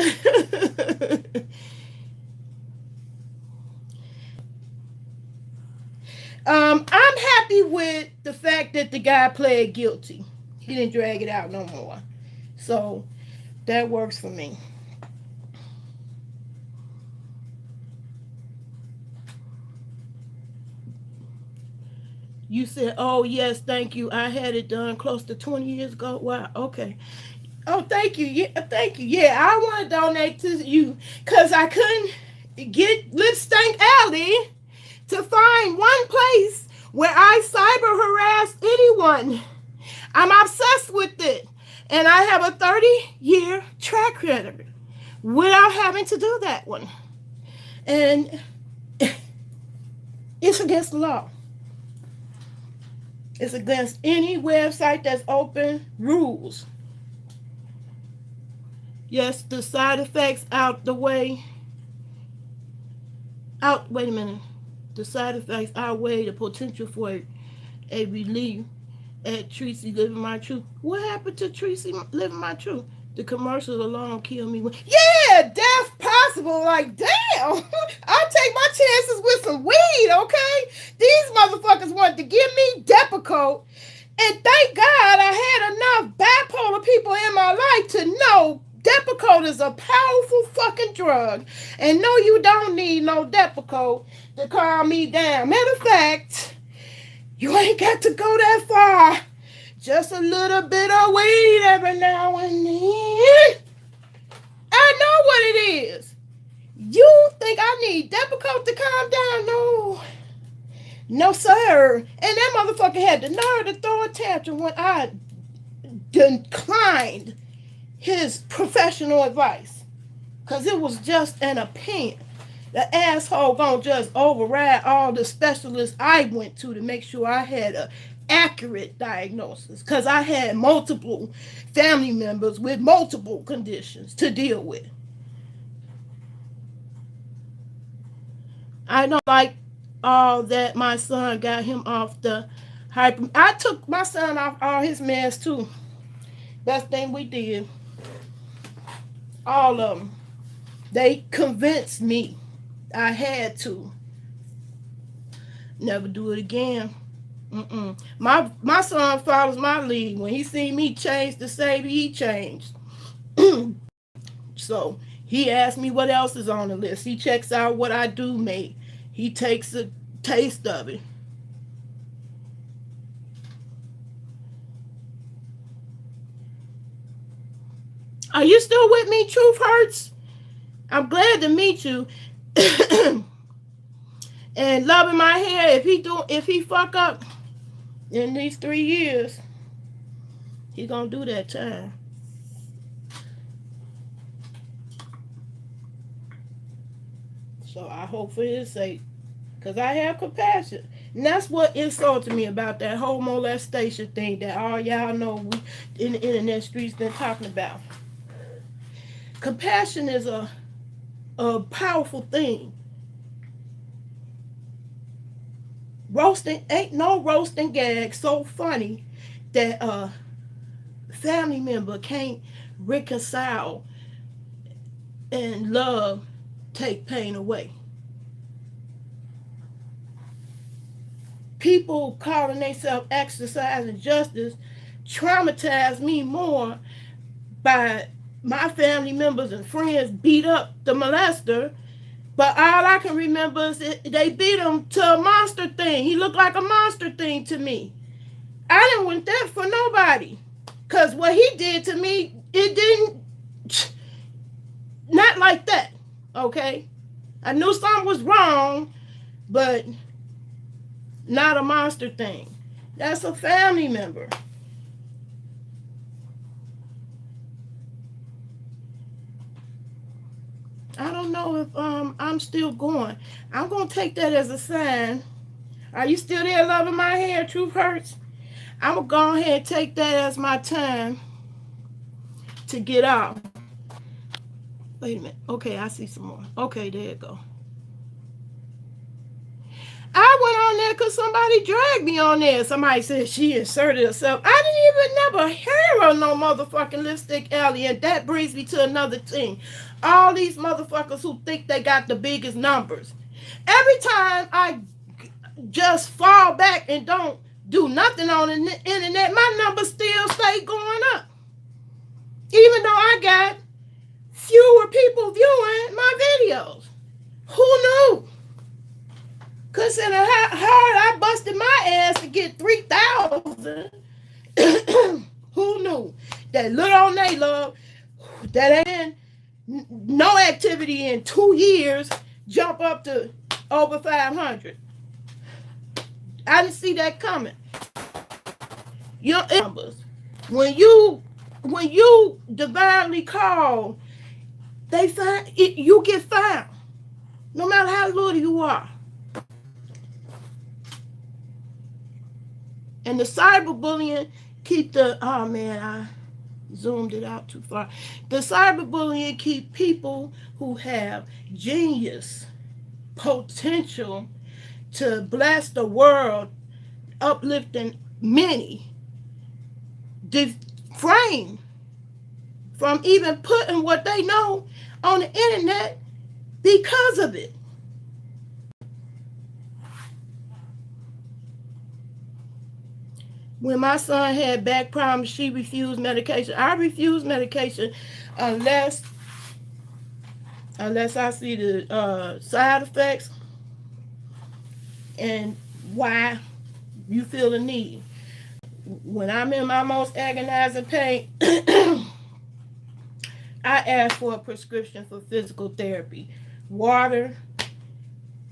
I'm happy with the fact that the guy pled guilty. He didn't drag it out no more. So that works for me. You said, "Oh, yes, thank you. I had it done close to 20 years ago." Wow, okay. Oh, thank you. Yeah, thank you. Yeah, I want to donate to you because I couldn't get Lip Stank Alley to find one place where I cyber harass anyone. I'm obsessed with it. And I have a 30-year track record without having to do that one. And it's against the law. It's against any website that's open rules. Yes, the side effects out the way. Wait a minute. The side effects outweigh the potential for a relief at Tracy Living My Truth. What happened to Tracy Living My Truth? The commercials alone kill me. Yeah, death possible. Like, damn. I'll take my chances with some weed, okay? These motherfuckers wanted to give me Depakote. And thank God I had enough bipolar people in my life to know Depakote is a powerful fucking drug. And no, you don't need no Depakote to calm me down. Matter of fact, you ain't got to go that far. Just a little bit of weed every now and then. I know what it is. You think I need Depakote to calm down? No. No, sir. And that motherfucker had the nerve to throw a tantrum when I declined his professional advice. Because it was just an opinion. The asshole gonna just override all the specialists I went to make sure I had a accurate diagnosis, because I had multiple family members with multiple conditions to deal with. I don't like all that. My son got him off the hyper. I took my son off all his meds too. Best thing we did. All of them. They convinced me I had to. Never do it again. My son follows my lead. When he seen me change the Savior, he changed. So he asked me what else is on the list. He checks out what I do make. He takes a taste of it. Are you still with me, Truth Hurts? I'm glad to meet you. And loving my hair, if he fuck up in these 3 years, he gonna do that time. So I hope for his sake, because I have compassion. And that's what insulted me about that whole molestation thing that all y'all know we in the internet streets been talking about. Compassion is a powerful thing. Roasting ain't no roasting gag so funny that a family member can't reconcile and love take pain away. People calling themselves exercising justice traumatized me more by my family members and friends beat up the molester. But all I can remember is they beat him to a monster thing. He looked like a monster thing to me. I didn't want that for nobody. Because what he did to me, it didn't, not like that, okay? I knew something was wrong, but not a monster thing. That's a family member. I don't know if I'm still going. I'm going to take that as a sign. Are you still there loving my hair, Truth Hurts? I'm going to go ahead and take that as my time to get out. Wait a minute. Okay, I see some more. Okay, there you go. I went on there because somebody dragged me on there. Somebody said she inserted herself. I didn't even never hear of no motherfucking Lipstick Alley. And that brings me to another thing. All these motherfuckers who think they got the biggest numbers. Every time I just fall back and don't do nothing on the internet, my numbers still stay going up. Even though I got fewer people viewing my videos. Who knew? Consider how hard I busted my ass to get 3,000. Who knew that little on they love that ain't no activity in 2 years jump up to over 500? I didn't see that coming. Your numbers, when you divinely call, they find it, you get found, no matter how little you are. And the cyberbullying keep oh man, I zoomed it out too far. The cyberbullying keep people who have genius, potential to bless the world, uplifting many, framed from even putting what they know on the internet because of it. When my son had back problems, she refused medication. I refuse medication unless I see the side effects and why you feel the need. When I'm in my most agonizing pain, I ask for a prescription for physical therapy. Water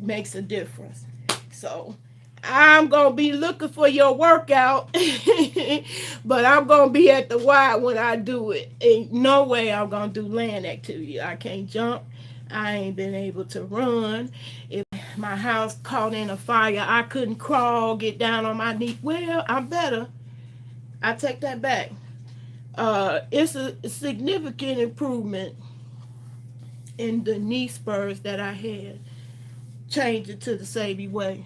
makes a difference. So I'm going to be looking for your workout, but I'm going to be at the Y when I do it. Ain't no way I'm going to do land activity. I can't jump. I ain't been able to run. If my house caught in a fire, I couldn't crawl, get down on my knees. Well, I'm better. I take that back. It's a significant improvement in the knee spurs that I had. Change it to the Sabi way.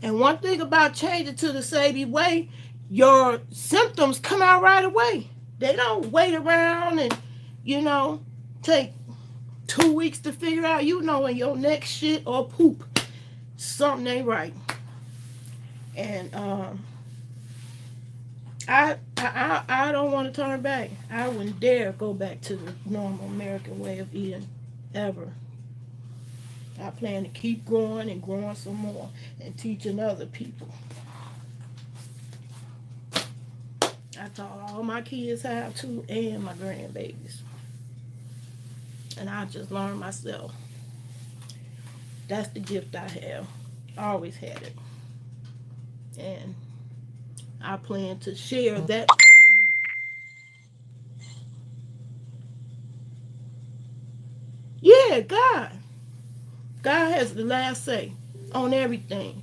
And one thing about changing to the Sabi way, your symptoms come out right away. They don't wait around and, take 2 weeks to figure out, when your next shit or poop, something ain't right. And I don't want to turn back. I wouldn't dare go back to the normal American way of eating ever. I plan to keep growing and growing some more and teaching other people. I taught all my kids how to and my grandbabies. And I just learned myself. That's the gift I have. I always had it. And I plan to share that part of me. Yeah, God. God has the last say on everything.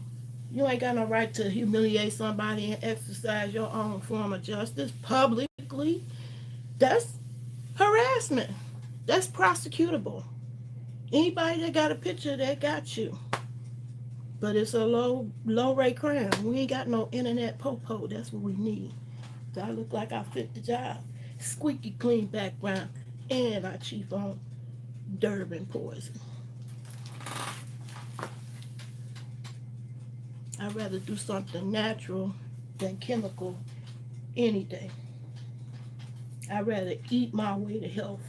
You ain't got no right to humiliate somebody and exercise your own form of justice publicly. That's harassment. That's prosecutable. Anybody that got a picture that got you. But it's a low rate crime. We ain't got no internet popo. That's what we need. So I look like I fit the job. Squeaky clean background. And I chief on Durban poison. I'd rather do something natural than chemical any day. I'd rather eat my way to health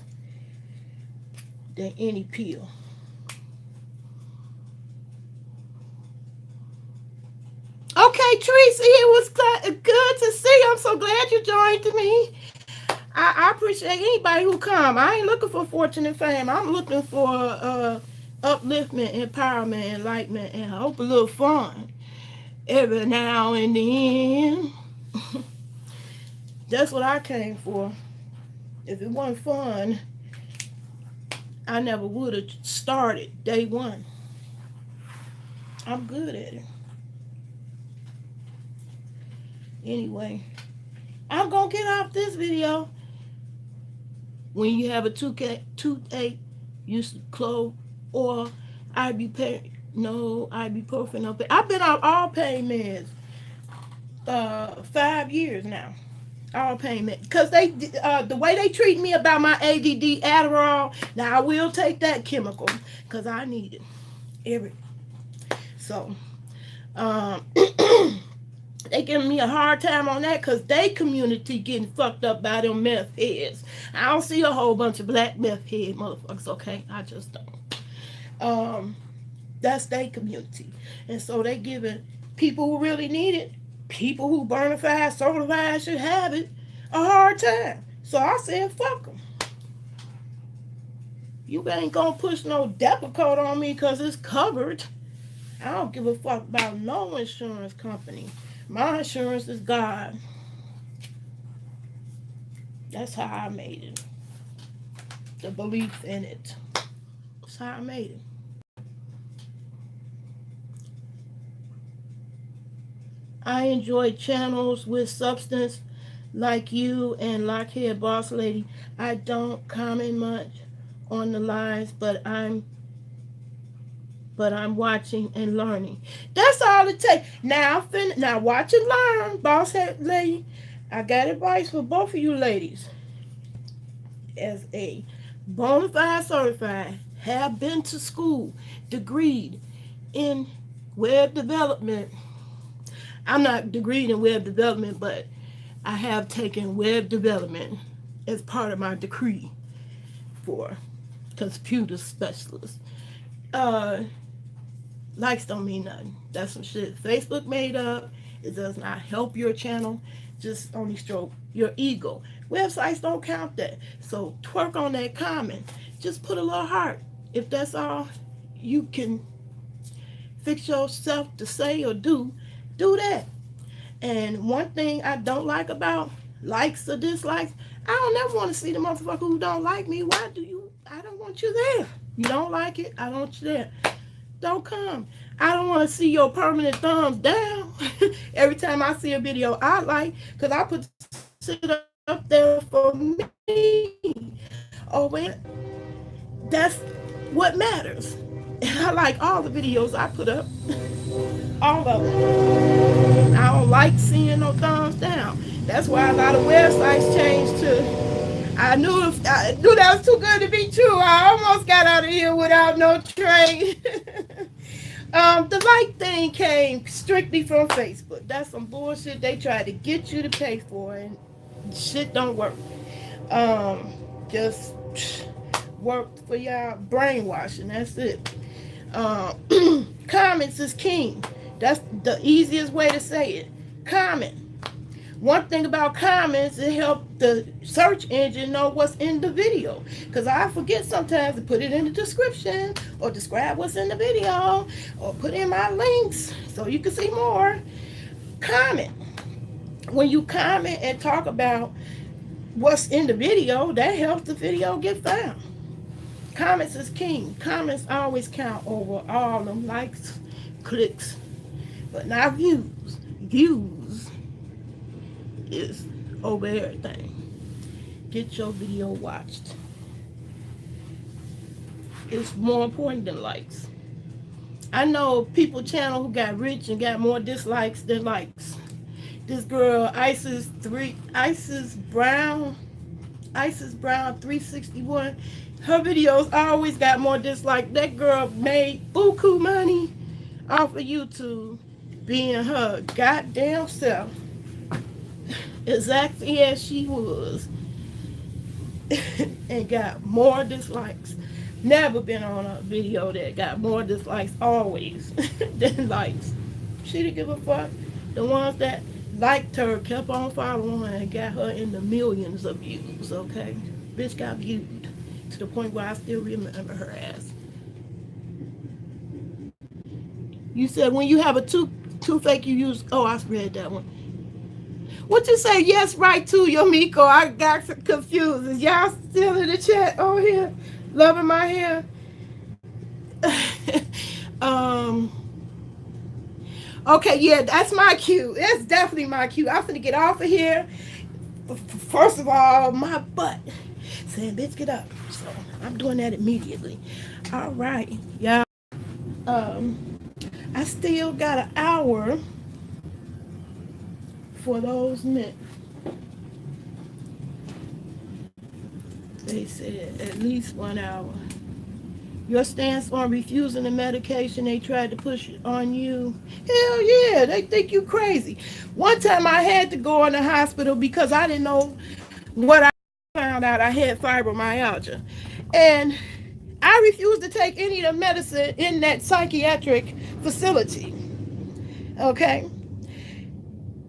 than any pill. Okay, Tracy, it was good to see you. I'm so glad you joined me. I appreciate anybody who come. I ain't looking for fortune and fame. I'm looking for upliftment, empowerment, enlightenment, and I hope a little fun every now and then. That's what I came for. If it wasn't fun, I never would have started day one. I'm good at it. Anyway, I'm going to get off this video. When you have a toothache, use clove or ibuprofen. No, ibuprofen. No pain. I've been on all pain meds 5 years now. All pain meds. Because the way they treat me about my ADD Adderall, now I will take that chemical because I need it. So, um, they giving me a hard time on that because they community getting fucked up by them meth heads. I don't see a whole bunch of black meth head motherfuckers, okay? I just don't. That's their community. And so they giving people who really need it, people who burnified, certified should have it, a hard time. So I said, fuck them. You ain't gonna push no Depakote on me because it's covered. I don't give a fuck about no insurance company. My insurance is God. That's how I made it. The belief in it. That's how I made it. I enjoy channels with substance like you and Lockheed Boss Lady. I don't comment much on the lives, but I'm watching and learning. That's all it takes. Now watch and learn, boss head lady. I got advice for both of you ladies. As a bona fide certified, have been to school, degreed in web development. I'm not degreed in web development, but I have taken web development as part of my degree for computer specialist. Likes don't mean nothing. That's some shit Facebook made up. It does not help your channel. Just only stroke your ego. Websites don't count that. So twerk on that comment. Just put a little heart. If that's all you can fix yourself to say or do that. And one thing I don't like about likes or dislikes, I don't never want to see the motherfucker who don't like me. Why do you? I don't want you there. You don't like it, I don't want you there. Don't come. I don't want to see your permanent thumbs down every time I see a video I like, because I put shit up there for me. Oh, wait. That's what matters. And I like all the videos I put up. All of them. I don't like seeing no thumbs down. That's why a lot of websites changed to, I knew that was too good to be true. I almost got out of here without no train. The like thing came strictly from Facebook. That's some bullshit they tried to get you to pay for, and shit don't work. Um, just work for y'all brainwashing. That's it. Comments is king. That's the easiest way to say it. Comment. One thing about comments, it helps the search engine know what's in the video. Because I forget sometimes to put it in the description or describe what's in the video or put in my links so you can see more. Comment. When you comment and talk about what's in the video, that helps the video get found. Comments is king. Comments always count over all them likes, clicks, but not views. Views is over everything. Get your video watched. It's more important than likes. I know people channel who got rich and got more dislikes than likes. This girl Isis Brown 361. Her videos always got more dislikes. That girl made buku money off of YouTube being her goddamn self. Exactly as she was. And got more dislikes. Never been on a video that got more dislikes always than likes. She didn't give a fuck. The ones that liked her kept on following her and got her in the millions of views, okay? Bitch got viewed to the point where I still remember her ass. You said when you have a toothache you use, oh, I read that one. What you say? Yes, right to Yomiko. I got confused. Is y'all still in the chat over here? Loving my hair? Okay, yeah, that's my cue. That's definitely my cue. I'm finna get off of here. First of all, my butt saying, bitch, get up. So I'm doing that immediately. All right, y'all. I still got an hour for those men. They said at least 1 hour. Your stance on refusing the medication they tried to push on you. Hell yeah, they think you crazy. One time I had to go in the hospital because I didn't know what I found out I had fibromyalgia. And I refused to take any of the medicine in that psychiatric facility. Okay?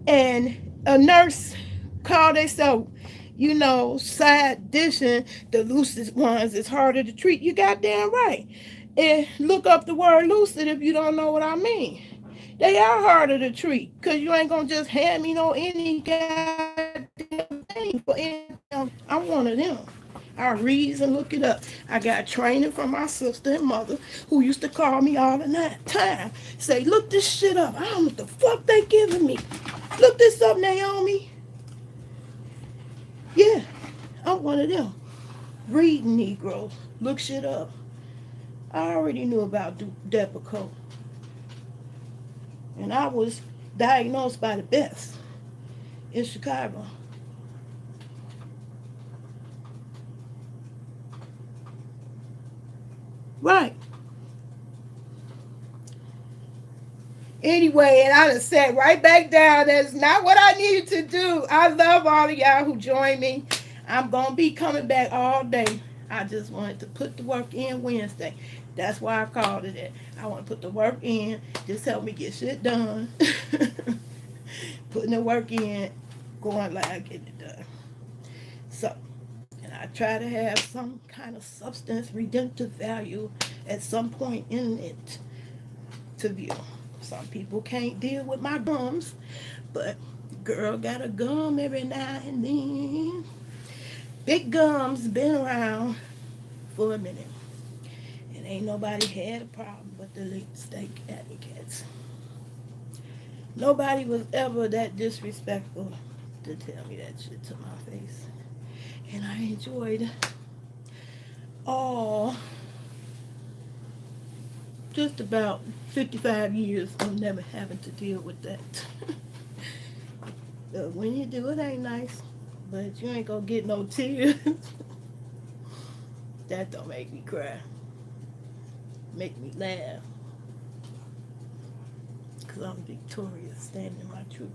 And a nurse called herself, side dishing the lucid ones is harder to treat. You goddamn right. And look up the word lucid if you don't know what I mean. They are harder to treat because you ain't gonna just hand me any goddamn thing for anything. I'm one of them. I read and look it up. I got training from my sister and mother who used to call me all the time. Say, look this shit up. I don't know what the fuck they giving me. Look this up, Naomi. Yeah, I'm one of them. Reading Negroes. Look shit up. I already knew about Depakote. And I was diagnosed by the best in Chicago. Right. Anyway, and I just sat right back down. That's not what I needed to do. I love all of y'all who joined me. I'm going to be coming back all day. I just wanted to put the work in Wednesday. That's why I called it that. I want to put the work in. Just help me get shit done. Putting the work in, going live, getting it done. So, and I try to have some kind of substance, redemptive value at some point in it to view. Some people can't deal with my gums, but girl got a gum every now and then. Big gums been around for a minute. And ain't nobody had a problem but the late steak advocates. Nobody was ever that disrespectful to tell me that shit to my face. And I enjoyed all just about 55 years of never having to deal with that. But when you do, it ain't nice. But you ain't gonna get no tears. That don't make me cry. Make me laugh. because I'm victorious, standing my truth.